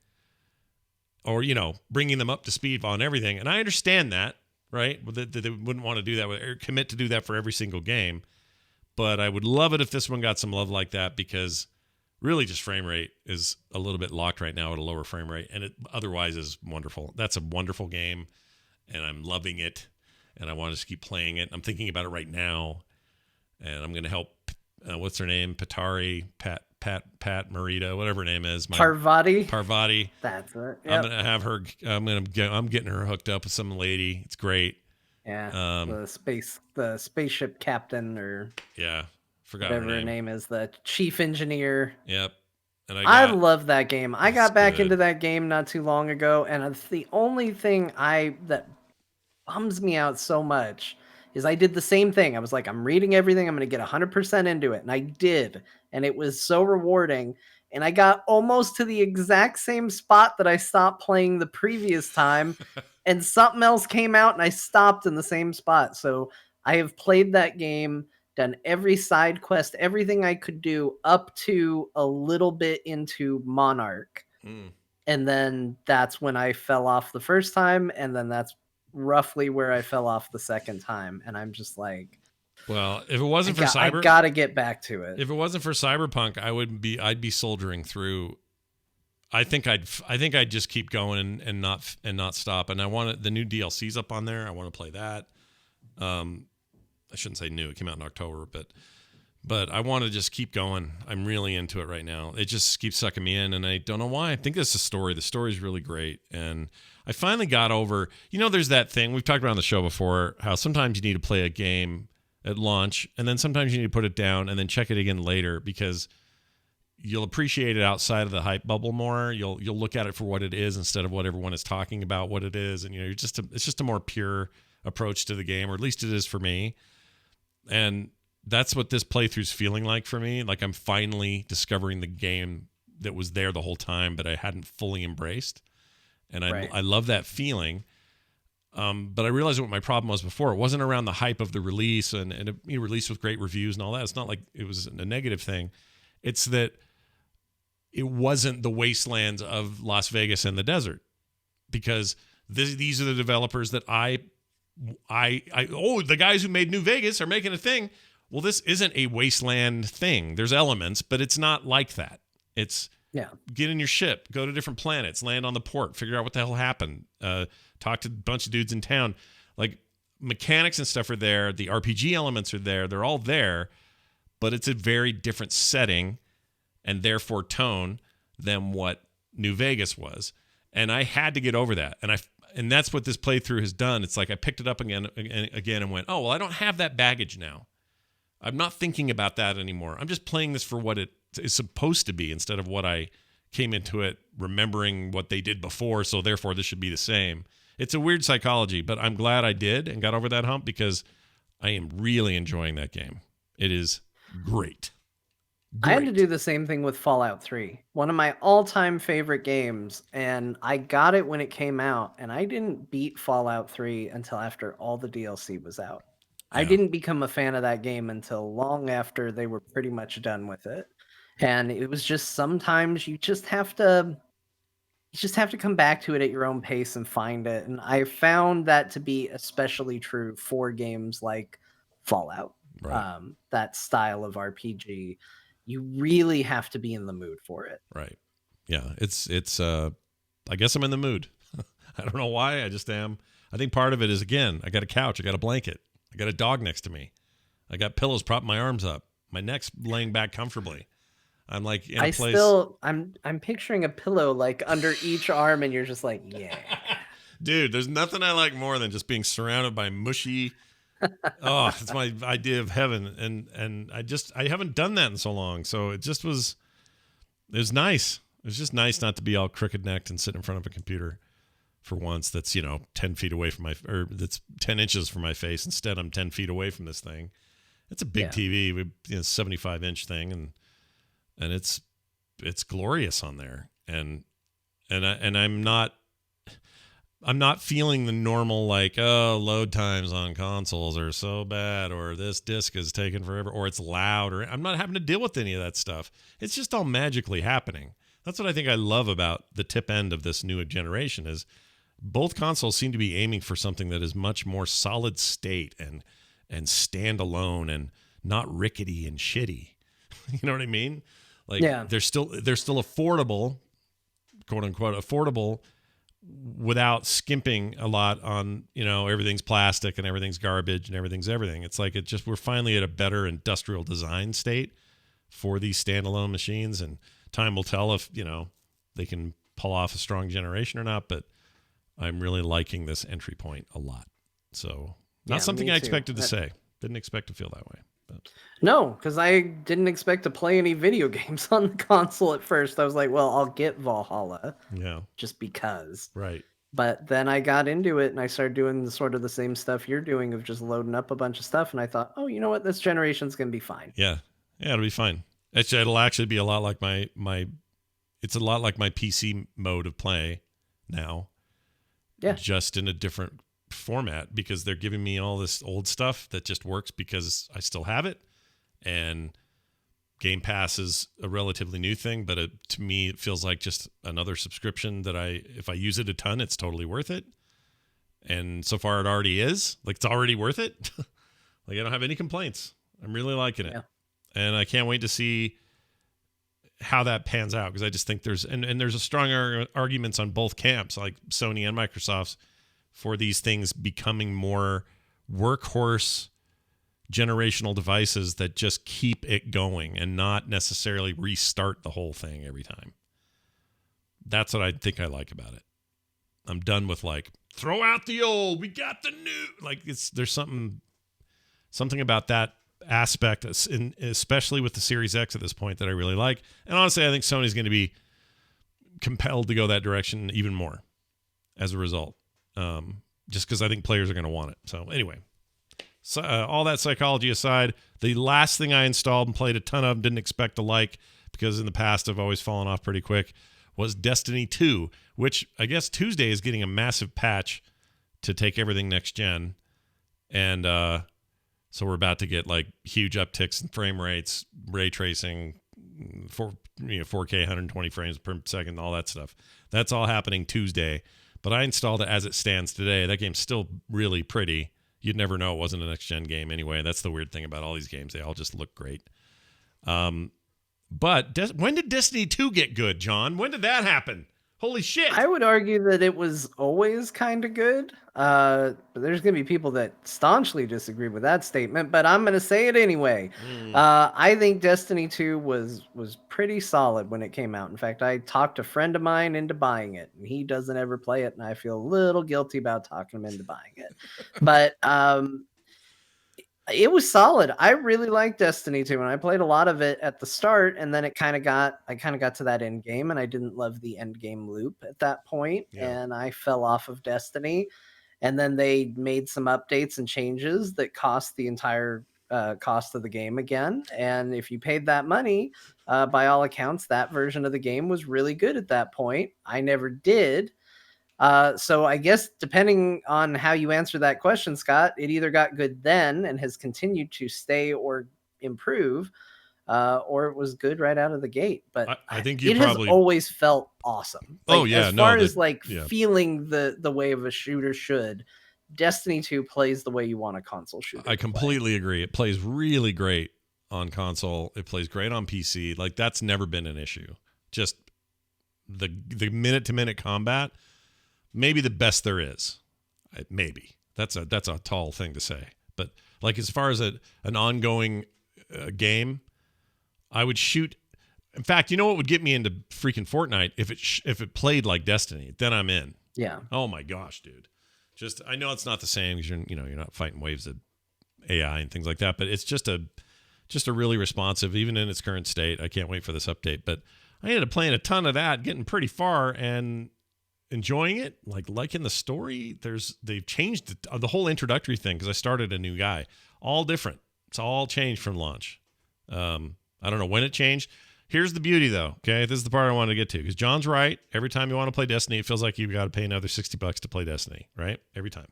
or, bringing them up to speed on everything. And I understand that, right? That they wouldn't want to do that or commit to do that for every single game. But I would love it if this one got some love like that, because really just frame rate is a little bit locked right now at a lower frame rate. And it otherwise is wonderful. That's a wonderful game, and I'm loving it. And I want to just keep playing it. I'm thinking about it right now. And I'm going to help, what's her name? Pat Marita, whatever her name is. Parvati. That's it. Yep. I'm gonna have her. I'm getting her hooked up with some lady. It's great. Yeah. The spaceship captain, or forgot whatever her name is, the chief engineer. Yep. And I love that game. I got back into that game not too long ago, and it's the only thing that bums me out so much is I did the same thing. I was like, I'm reading everything. I'm going to get 100% into it. And I did. And it was so rewarding. And I got almost to the exact same spot that I stopped playing the previous time. And something else came out and I stopped in the same spot. So I have played that game, done every side quest, everything I could do up to a little bit into Monarch. And then that's when I fell off the first time. And then that's roughly where I fell off the second time, and I'm just like, well, if it wasn't I gotta get back to it. If it wasn't for Cyberpunk, I'd be soldiering through. I think I'd just keep going and not stop. And I want the new DLC's up on there. I want to play that. I shouldn't say new. It came out in October, but I want to just keep going. I'm really into it right now. It just keeps sucking me in, and I don't know why. I think it's the story. The story's really great, and I finally got over, there's that thing we've talked about on the show before, how sometimes you need to play a game at launch, and then sometimes you need to put it down and then check it again later, because you'll appreciate it outside of the hype bubble more. You'll look at it for what it is instead of what everyone is talking about what it is, and it's just a more pure approach to the game, or at least it is for me. And that's what this playthrough's feeling like for me. Like, I'm finally discovering the game that was there the whole time, but I hadn't fully embraced. And I love that feeling. But I realized what my problem was before. It wasn't around the hype of the release and it released with great reviews and all that. It's not like it was a negative thing. It's that it wasn't the wastelands of Las Vegas and the desert, because these are the developers that the guys who made New Vegas are making a thing. Well, this isn't a wasteland thing. There's elements, but it's not like that. It's get in your ship, go to different planets, land on the port, figure out what the hell happened, talk to a bunch of dudes in town. Like, mechanics and stuff are there. The RPG elements are there. They're all there, but it's a very different setting and therefore tone than what New Vegas was. And I had to get over that. And that's what this playthrough has done. It's like I picked it up again and went, oh, well, I don't have that baggage now. I'm not thinking about that anymore. I'm just playing this for what it is supposed to be instead of what I came into it remembering what they did before, so therefore this should be the same. It's a weird psychology, but I'm glad I did and got over that hump, because I am really enjoying that game. It is great. I had to do the same thing with Fallout 3, one of my all-time favorite games, and I got it when it came out, and I didn't beat Fallout 3 until after all the DLC was out. I didn't become a fan of that game until long after they were pretty much done with it. And it was just, sometimes you just have to come back to it at your own pace and find it. And I found that to be especially true for games like Fallout, that style of RPG. You really have to be in the mood for it. Right. Yeah. It's I guess I'm in the mood. I don't know why. I just am. I think part of it is, again, I got a couch, I got a blanket, I got a dog next to me, I got pillows propping my arms up, my neck's laying back comfortably. I'm like in a place. I'm picturing a pillow like under each arm, and you're just like, yeah. Dude, there's nothing I like more than just being surrounded by mushy. Oh, it's my idea of heaven, and I haven't done that in so long. So it was nice. It was just nice not to be all crooked necked and sit in front of a computer for once. That's 10 feet away from that's 10 inches from my face. Instead, I'm 10 feet away from this thing. It's a big TV, 75-inch thing, and it's glorious on there, and I'm not feeling the normal, like, oh, load times on consoles are so bad, or this disc is taking forever, or it's loud, or I'm not having to deal with any of that stuff. It's just all magically happening. That's what I think I love about the tip end of this new generation, is both consoles seem to be aiming for something that is much more solid state and standalone and not rickety and shitty. You know what I mean? Like, they're still affordable, quote unquote, affordable, without skimping a lot on, everything's plastic and everything's garbage and everything's everything. It's like we're finally at a better industrial design state for these standalone machines, and time will tell if, they can pull off a strong generation or not, but I'm really liking this entry point a lot. So not something I expected to say. Didn't expect to feel that way. But. No, because I didn't expect to play any video games on the console at first. I was like, well, I'll get Valhalla. Yeah. Just because. Right. But then I got into it and I started doing the same stuff you're doing of just loading up a bunch of stuff. And I thought, oh, you know what? This generation's going to be fine. Yeah. Yeah, it'll be fine. It'll actually be a lot like it's a lot like my PC mode of play now. Yeah. Just in a different format, because they're giving me all this old stuff that just works because I still have it, and Game Pass is a relatively new thing, but to me it feels like just another subscription that if I use it a ton, it's totally worth it. And so far it already is. Like, it's already worth it. Like, I don't have any complaints. I'm really liking it. And I can't wait to see how that pans out, because I just think there's a strong arguments on both camps, like Sony and Microsoft's, for these things becoming more workhorse generational devices that just keep it going and not necessarily restart the whole thing every time. That's what I think I like about it. I'm done with, like, throw out the old, we got the new. Like, there's something about that aspect, especially with the Series X at this point, that I really like. And honestly, I think Sony's going to be compelled to go that direction even more as a result. Just because I think players are going to want it. So anyway, all that psychology aside, the last thing I installed and played a ton of, didn't expect to like, because in the past I've always fallen off pretty quick, was Destiny 2, which I guess Tuesday is getting a massive patch to take everything next gen. And so we're about to get like huge upticks in frame rates, ray tracing, 4K 120 frames per second, all that stuff. That's all happening Tuesday. But I installed it as it stands today. That game's still really pretty. You'd never know it wasn't a next-gen game anyway. That's the weird thing about all these games. They all just look great. But when did Destiny 2 get good, John? When did that happen? Holy shit. I would argue that it was always kind of good. But there's going to be people that staunchly disagree with that statement, but I'm going to say it anyway. I think Destiny 2 was pretty solid when it came out. In fact, I talked a friend of mine into buying it, and he doesn't ever play it, and I feel a little guilty about talking him into buying it. But it was solid. I really liked Destiny 2, and I played a lot of it at the start, and then I kind of got to that end game, and I didn't love the end game loop at that point, and I fell off of Destiny. And then they made some updates and changes that cost the entire cost of the game again. And if you paid that money, by all accounts, that version of the game was really good at that point. I never did. So I guess depending on how you answer that question, Scott, it either got good then and has continued to stay or improve, or it was good right out of the gate. But I think it has always felt awesome. Like, as far as feeling the way of a shooter should, Destiny 2 plays the way you want a console shooter. I completely agree. It plays really great on console. It plays great on PC. Like, that's never been an issue. Just the minute-to-minute combat, maybe the best there is. Maybe. That's a tall thing to say. But like, as far as an ongoing game, I would shoot. In fact, you know what would get me into freaking Fortnite? If it played like Destiny, then I'm in. Yeah. Oh my gosh, dude. Just, I know it's not the same because you're not fighting waves of AI and things like that, but it's just a really responsive, even in its current state. I can't wait for this update. But I ended up playing a ton of that, getting pretty far and enjoying it, liking the story. They've changed the whole introductory thing because I started a new guy. All different. It's all changed from launch. I don't know when it changed. Here's the beauty, though. Okay, this is the part I wanted to get to because John's right. Every time you want to play Destiny, it feels like you've got to pay another $60 to play Destiny, right? Every time.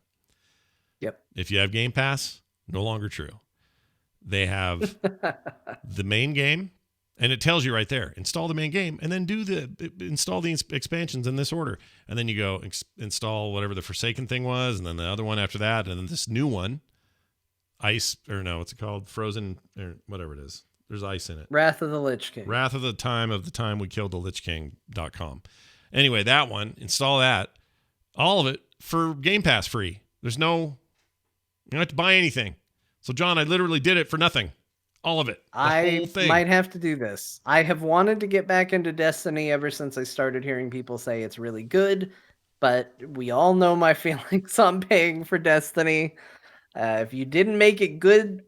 Yep. If you have Game Pass, no longer true. They have the main game, and it tells you right there, install the main game, and then install the expansions in this order. And then you go install whatever the Forsaken thing was, and then the other one after that, and then this new one, what's it called? Frozen, or whatever it is. There's ice in it. Wrath of the Lich King. Wrath of the time we killed the Lich King.com. Anyway, that one, install that. All of it for Game Pass free. You don't have to buy anything. So, John, I literally did it for nothing. All of it. I might have to do this. I have wanted to get back into Destiny ever since I started hearing people say it's really good, but we all know my feelings on paying for Destiny. If you didn't make it good,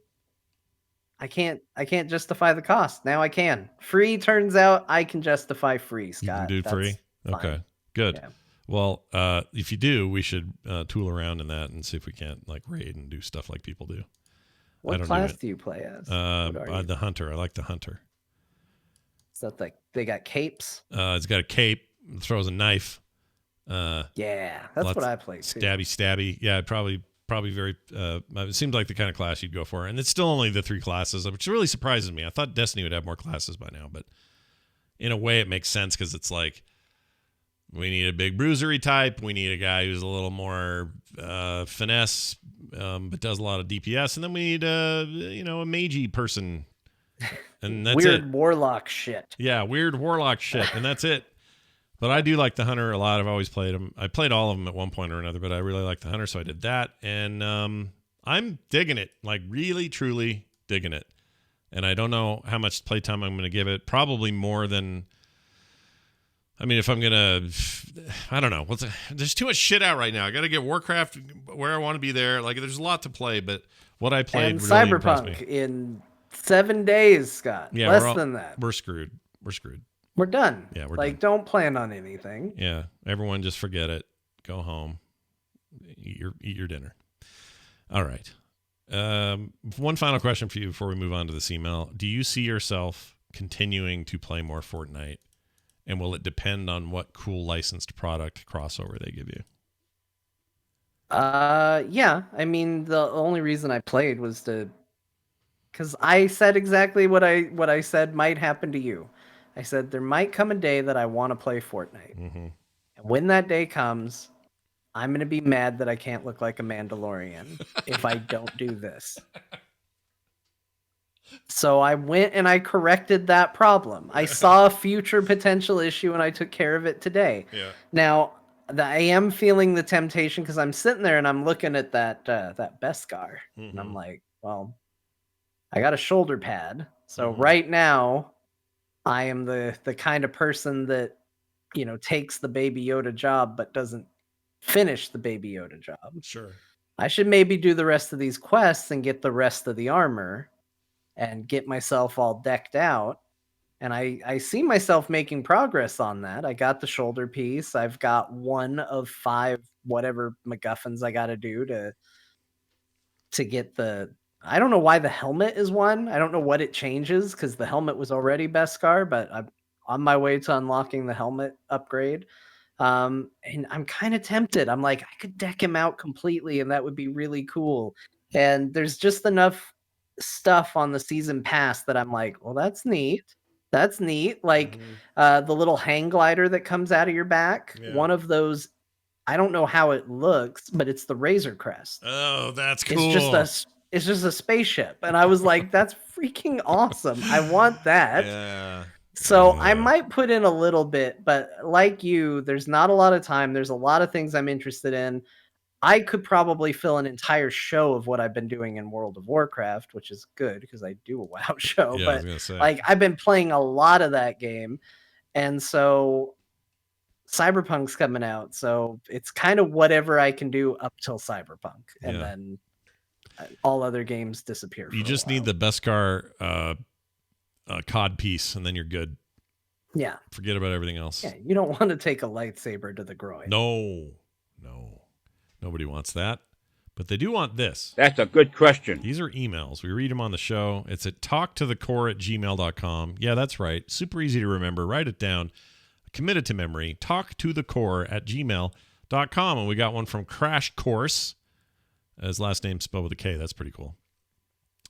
I can't justify the cost. Now I can. Free, turns out I can justify free, Scott. You can do free? Okay, good. Yeah. Well, if you do, we should tool around in that and see if we can't raid and do stuff like people do. What class do you play as? The Hunter. I like the Hunter. Is that like they got capes? It's got a cape, throws a knife. Yeah, that's what I play too. Stabby. Yeah, probably very, it seems like the kind of class you'd go for. And it's still only the 3 classes, which really surprises me. I thought Destiny would have more classes by now, but in a way it makes sense because it's like, we need a big bruisery type. We need a guy who's a little more finesse, but does a lot of DPS. And then we need a magey person. And that's weird warlock shit. Yeah, weird warlock shit. And that's it. But I do like the Hunter a lot. I've always played him. I played all of them at one point or another, but I really like the Hunter, so I did that. And I'm digging it, really, truly digging it. And I don't know how much playtime I'm going to give it. Probably more than... if I'm going to... I don't know. There's too much shit out right now. I got to get Warcraft where I want to be there. There's a lot to play, but what I played and really impressed me. Cyberpunk in 7 days, Scott. Yeah, Less than that. We're screwed. We're done. Yeah, we're done. Don't plan on anything. Yeah, everyone just forget it. Go home. Eat your dinner. All right. One final question for you before we move on to this email. Do you see yourself continuing to play more Fortnite? And will it depend on what cool licensed product crossover they give you? Yeah. I mean, the only reason I played was because I said exactly what I said might happen to you. I said there might come a day that I want to play Fortnite, Mm-hmm. and when that day comes, I'm gonna be mad that I can't look like a Mandalorian if I don't do this. So I went and I corrected that problem. I saw a future potential issue and I took care of it today. Yeah. Now, I am feeling the temptation because I'm sitting there and I'm looking at that Beskar, and I'm like, well, I got a shoulder pad. So right now, I am the kind of person that takes the Baby Yoda job but doesn't finish the Baby Yoda job. Sure. I should maybe do the rest of these quests and get the rest of the armor and get myself all decked out. And I see myself making progress on that. I got the shoulder piece. I've got one of 5 whatever MacGuffins I got to do to get the. I don't know why the helmet is one. I don't know what it changes because the helmet was already Beskar, but I'm on my way to unlocking the helmet upgrade. And I'm kind of tempted. I'm like, I could deck him out completely, and that would be really cool. And there's just enough stuff on the season pass that I'm like, well, that's neat. That's neat. Like the little hang glider that comes out of your back. Yeah. One of those. I don't know how it looks, but it's the Razor Crest. Oh, that's cool. It's just a spaceship, and I was like, that's freaking awesome. I want that. Yeah. So I might put in a little bit, but like you, there's not a lot of time. There's a lot of things I'm interested in. I could probably fill an entire show of what I've been doing in World of Warcraft, which is good because I do a WoW show. Yeah, but I was gonna say. like I've been playing a lot of that game, and so Cyberpunk's coming out, so it's kind of whatever I can do up till Cyberpunk, and then all other games disappear. You just need the Beskar cod piece, and then you're good. Yeah. Forget about everything else. Yeah, you don't want to take a lightsaber to the groin. No. Nobody wants that. But they do want this. That's a good question. These are emails. We read them on the show. It's at talktothecore@gmail.com. Yeah, that's right. Super easy to remember. Write it down. Committed to memory. talktothecore@gmail.com. And we got one from Crash Course. His last name spelled with a K. That's pretty cool.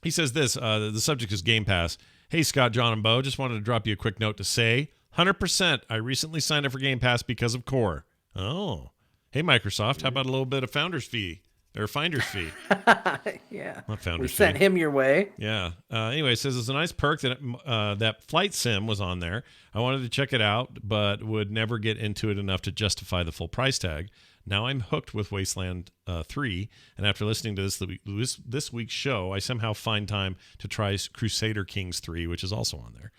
He says this. The subject is Game Pass. Hey, Scott, John, and Bo. Just wanted to drop you a quick note to say 100%. I recently signed up for Game Pass because of Core. Oh. Hey, Microsoft, how about a little bit of founder's fee or finder's fee? Yeah. Not founder's we sent fee. him your way. Yeah. Anyway, it says it's a nice perk that that Flight Sim was on there. I wanted to check it out, but would never get into it enough to justify the full price tag. Now I'm hooked with Wasteland 3, and after listening to this week's show, I somehow find time to try Crusader Kings 3, which is also on there.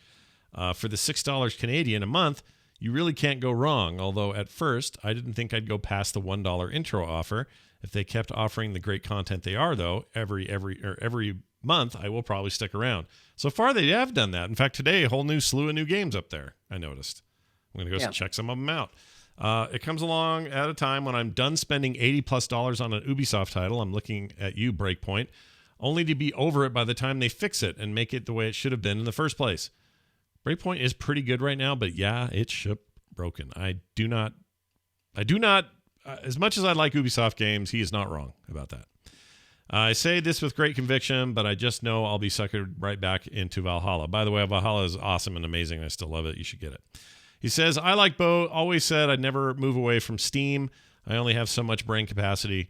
For the $6 Canadian a month, you really can't go wrong, although at first I didn't think I'd go past the $1 intro offer. If they kept offering the great content they are, though, every month, I will probably stick around. So far, they have done that. In fact, today, a whole new slew of new games up there, I noticed. I'm going to go check some of them out. It comes along at a time when I'm done spending $80+ on an Ubisoft title. I'm looking at you, Breakpoint, only to be over it by the time they fix it and make it the way it should have been in the first place. Breakpoint is pretty good right now, but yeah, it's broken. I do not, as much as I like Ubisoft games, he is not wrong about that. I say this with great conviction, but I just know I'll be suckered right back into Valhalla. By the way, Valhalla is awesome and amazing. I still love it. You should get it. He says, I, like Bo, always said I'd never move away from Steam. I only have so much brain capacity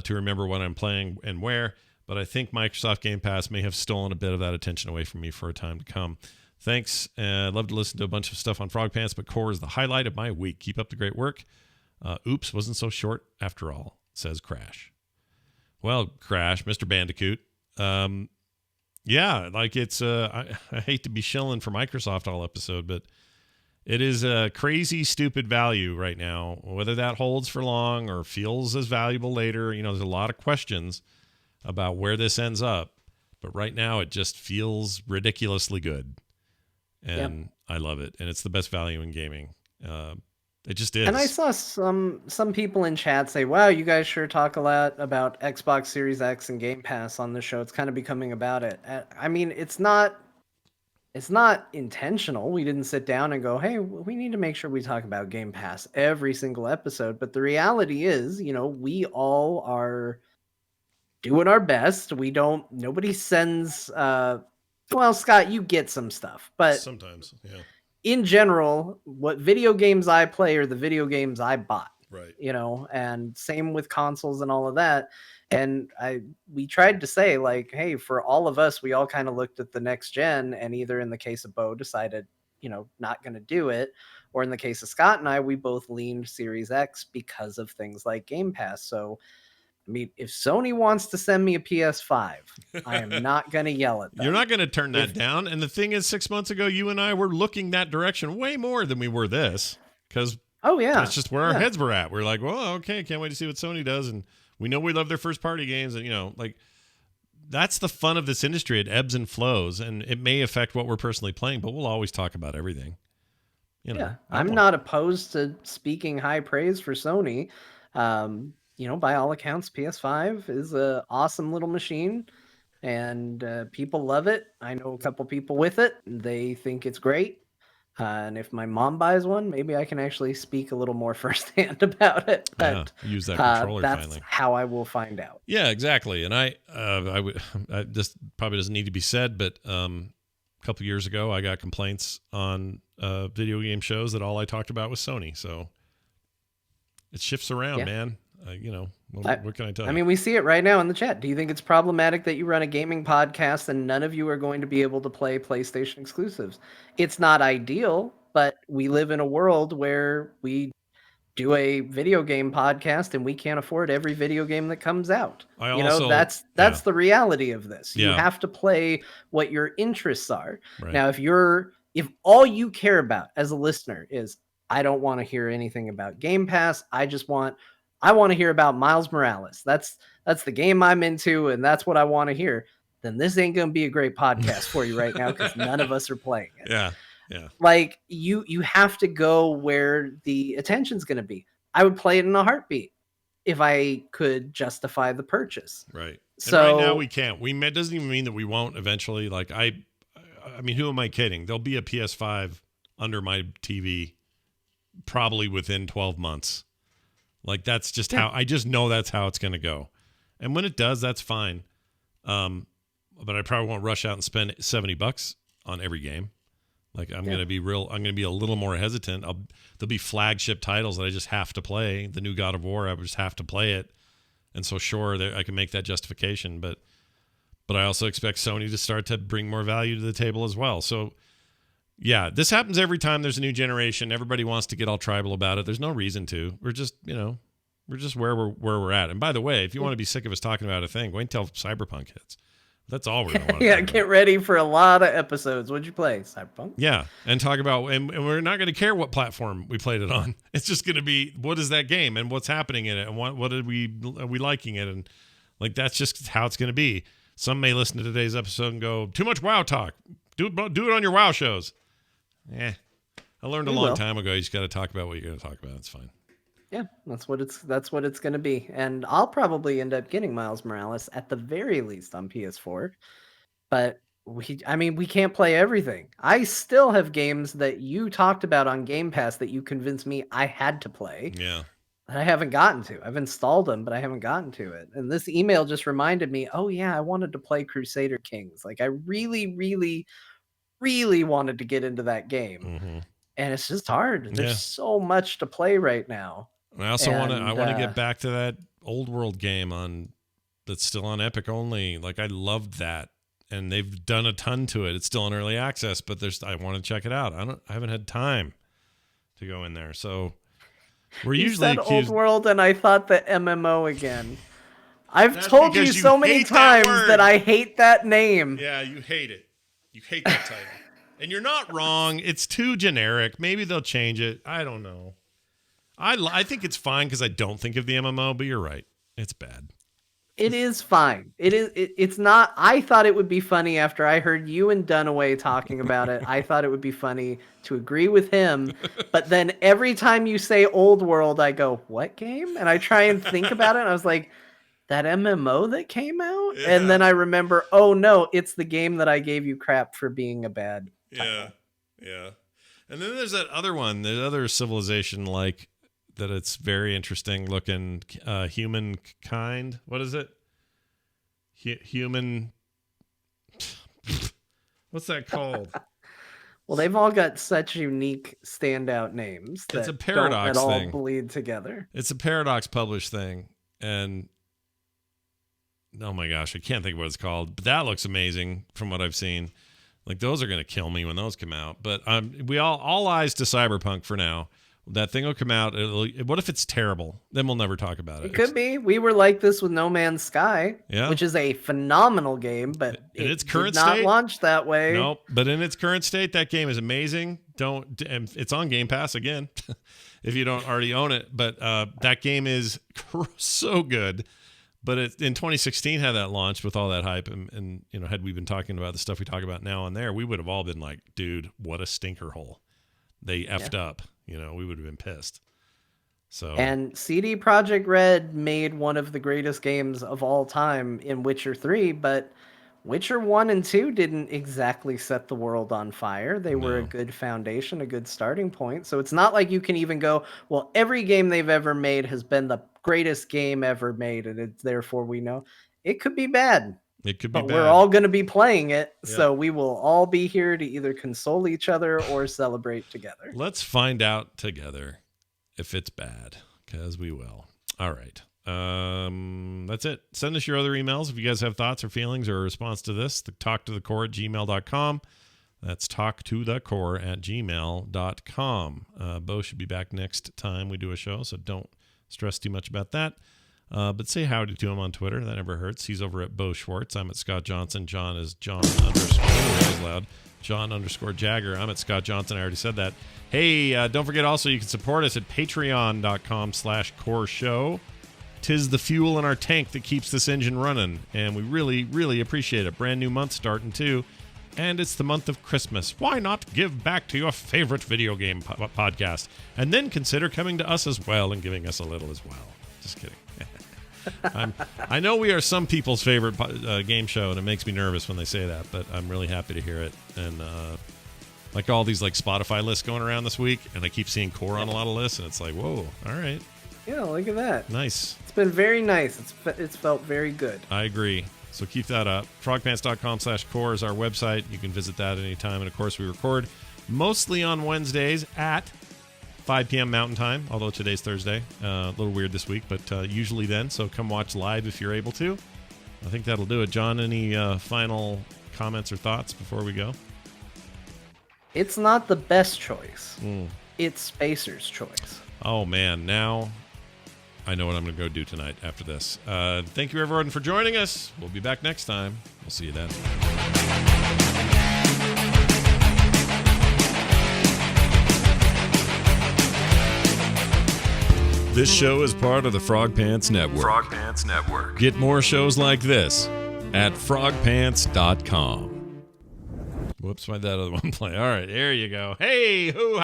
to remember what I'm playing and where, but I think Microsoft Game Pass may have stolen a bit of that attention away from me for a time to come. Thanks. I'd love to listen to a bunch of stuff on Frog Pants, but Core is the highlight of my week. Keep up the great work. Oops, wasn't so short after all, says Crash. Well, Crash, Mr. Bandicoot. Yeah, like it's, I hate to be shilling for Microsoft all episode, but it is a crazy, stupid value right now. Whether that holds for long or feels as valuable later, there's a lot of questions about where this ends up. But right now, it just feels ridiculously good. And I love it. And it's the best value in gaming. It just is. And I saw some people in chat say, wow, you guys sure talk a lot about Xbox Series X and Game Pass on the show. It's kind of becoming about it. I mean, it's not it's not intentional. We didn't sit down and go, hey, we need to make sure we talk about Game Pass every single episode. But the reality is, we all are doing our best. Nobody sends, well, Scott, you get some stuff, but sometimes, yeah. In general, what video games I play are the video games I bought. Right. And same with consoles and all of that. And we tried to say, like, hey, for all of us, we all kind of looked at the next gen, and either in the case of Bo decided, not going to do it, or in the case of Scott and I, we both leaned Series X because of things like Game Pass. So I mean, if Sony wants to send me a PS5, I am not going to yell at them. You're not going to turn that down. And the thing is, 6 months ago, you and I were looking that direction way more than we were this. Because that's just where our heads were at. We're like, well, okay, can't wait to see what Sony does. And we know we love their first party games. And, that's the fun of this industry. It ebbs and flows. And it may affect what we're personally playing, but we'll always talk about everything. I'm not opposed to speaking high praise for Sony. By all accounts, PS5 is an awesome little machine, and people love it. I know a couple people with it. They think it's great. And if my mom buys one, maybe I can actually speak a little more firsthand about it. But use that controller that's finally. how I will find out. Yeah, exactly. And I this probably doesn't need to be said, but a couple years ago, I got complaints on video game shows that all I talked about was Sony. So it shifts around, man. What can I tell you? I mean, we see it right now in the chat. Do you think it's problematic that you run a gaming podcast and none of you are going to be able to play PlayStation exclusives? It's not ideal, but we live in a world where we do a video game podcast and we can't afford every video game that comes out. That's the reality of this. You have to play what your interests are. Right. Now, if all you care about as a listener is, I don't want to hear anything about Game Pass, I want to hear about Miles Morales. That's the game I'm into, and that's what I want to hear. Then this ain't going to be a great podcast for you right now because none of us are playing it. Yeah. Like you have to go where the attention's going to be. I would play it in a heartbeat if I could justify the purchase. Right. So right now we can't. It doesn't even mean that we won't eventually. Like I mean, who am I kidding? There'll be a PS5 under my TV probably within 12 months. Like that's just how I just know that's how it's going to go. And when it does, that's fine. But I probably won't rush out and spend $70 on every game. Like I'm going to be a little more hesitant. There'll be flagship titles that I just have to play. The new God of War, I would just have to play it. And so sure, I can make that justification, but I also expect Sony to start to bring more value to the table as well. So yeah, this happens every time there's a new generation. Everybody wants to get all tribal about it. There's no reason to. We're just, we're just where we're at. And by the way, if you want to be sick of us talking about a thing, wait until Cyberpunk hits. That's all we're going to want to get ready for a lot of episodes. What'd you play? Cyberpunk? Yeah, and talk about, and we're not going to care what platform we played it on. It's just going to be, what is that game and what's happening in it and what are we liking it? And like, that's just how it's going to be. Some may listen to today's episode and go, too much WoW talk. Do it on your WoW shows. I learned a long time ago. You just got to talk about what you're going to talk about. It's fine. Yeah, that's what it's going to be. And I'll probably end up getting Miles Morales at the very least on PS4. But we can't play everything. I still have games that you talked about on Game Pass that you convinced me I had to play. Yeah. That I haven't gotten to. I've installed them, but I haven't gotten to it. And this email just reminded me, oh yeah, I wanted to play Crusader Kings. Like I really, really, really wanted to get into that game. Mm-hmm. And it's just hard. There's so much to play right now. And I also want to get back to that old world game that's still on Epic only. Like I loved that. And they've done a ton to it. It's still in early access, but I want to check it out. I haven't had time to go in there. So we're usually said old world and I thought the MMO again. I've told you so many times that I hate that name. Yeah, you hate it. You hate that title. And you're not wrong. It's too generic. Maybe they'll change it. I don't know. I think it's fine because I don't think of the MMO, but you're right. It's bad. It is fine. It's not. I thought it would be funny after I heard you and Dunaway talking about it. I thought it would be funny to agree with him. But then every time you say old world, I go, what game? And I try and think about it. And I was like, that MMO that came out? Yeah. And then I remember, oh no, it's the game that I gave you crap for being a bad title. Yeah. And then there's that other one, the other civilization like that. It's very interesting looking. Humankind. What is it? Human. What's that called? Well, they've all got such unique standout names that it's a Paradox don't at thing. all bleed together. It's a Paradox published thing, and oh my gosh, I can't think of what it's called. But that looks amazing from what I've seen. Like those are gonna kill me when those come out. But we all eyes to Cyberpunk for now. That thing will come out. What if it's terrible? Then we'll never talk about it. It could be. We were like this with No Man's Sky, yeah, which is a phenomenal game, but in its current did not state, launch that way. Nope. But in its current state, that game is amazing. And it's on Game Pass again, if you don't already own it. But that game is so good. But in 2016 had that launched with all that hype, and had we been talking about the stuff we talk about now on there, we would have all been like, dude, what a stinker hole. They effed up. We would have been pissed. So And CD Projekt Red made one of the greatest games of all time in Witcher 3, but Witcher 1 and 2 didn't exactly set the world on fire. They were a good foundation, a good starting point. So it's not like you can even go, well, every game they've ever made has been the greatest game ever made, and therefore we know it could be bad. It could be bad. But we're all going to be playing it, so we will all be here to either console each other or celebrate together. Let's find out together if it's bad, because we will. All right. That's it. Send us your other emails if you guys have thoughts or feelings or a response to this. talktothecore@gmail.com. That's talktothecore@gmail.com. Bo should be back next time we do a show, so don't stress too much about that. But say howdy to him on Twitter. That never hurts. He's over at Bo Schwartz. I'm at Scott Johnson. John is John _ John _ Jagger. I'm at Scott Johnson. I already said that. Hey, don't forget also you can support us at patreon.com/core show. 'Tis the fuel in our tank that keeps this engine running, and we really, really appreciate it. Brand new month starting too, and it's the month of Christmas. Why not give back to your favorite video game podcast, and then consider coming to us as well and giving us a little as well? Just kidding. I know we are some people's favorite game show, and it makes me nervous when they say that, but I'm really happy to hear it. And like all these like Spotify lists going around this week, and I keep seeing Core on a lot of lists, and it's like, whoa, all right. Yeah, look at that. Nice. It's been very nice. It's felt very good. I agree. So keep that up. frogpants.com/core is our website. You can visit that anytime. And of course, we record mostly on Wednesdays at 5 p.m. Mountain Time, although today's Thursday. A little weird this week, but usually then. So come watch live if you're able to. I think that'll do it. John, any final comments or thoughts before we go? It's not the best choice. It's Spacer's choice. Oh, man. Now I know what I'm going to go do tonight after this. Thank you, everyone, for joining us. We'll be back next time. We'll see you then. This show is part of the Frog Pants Network. Frog Pants Network. Get more shows like this at frogpants.com. Whoops, why'd that other one play? All right, there you go. Hey, who?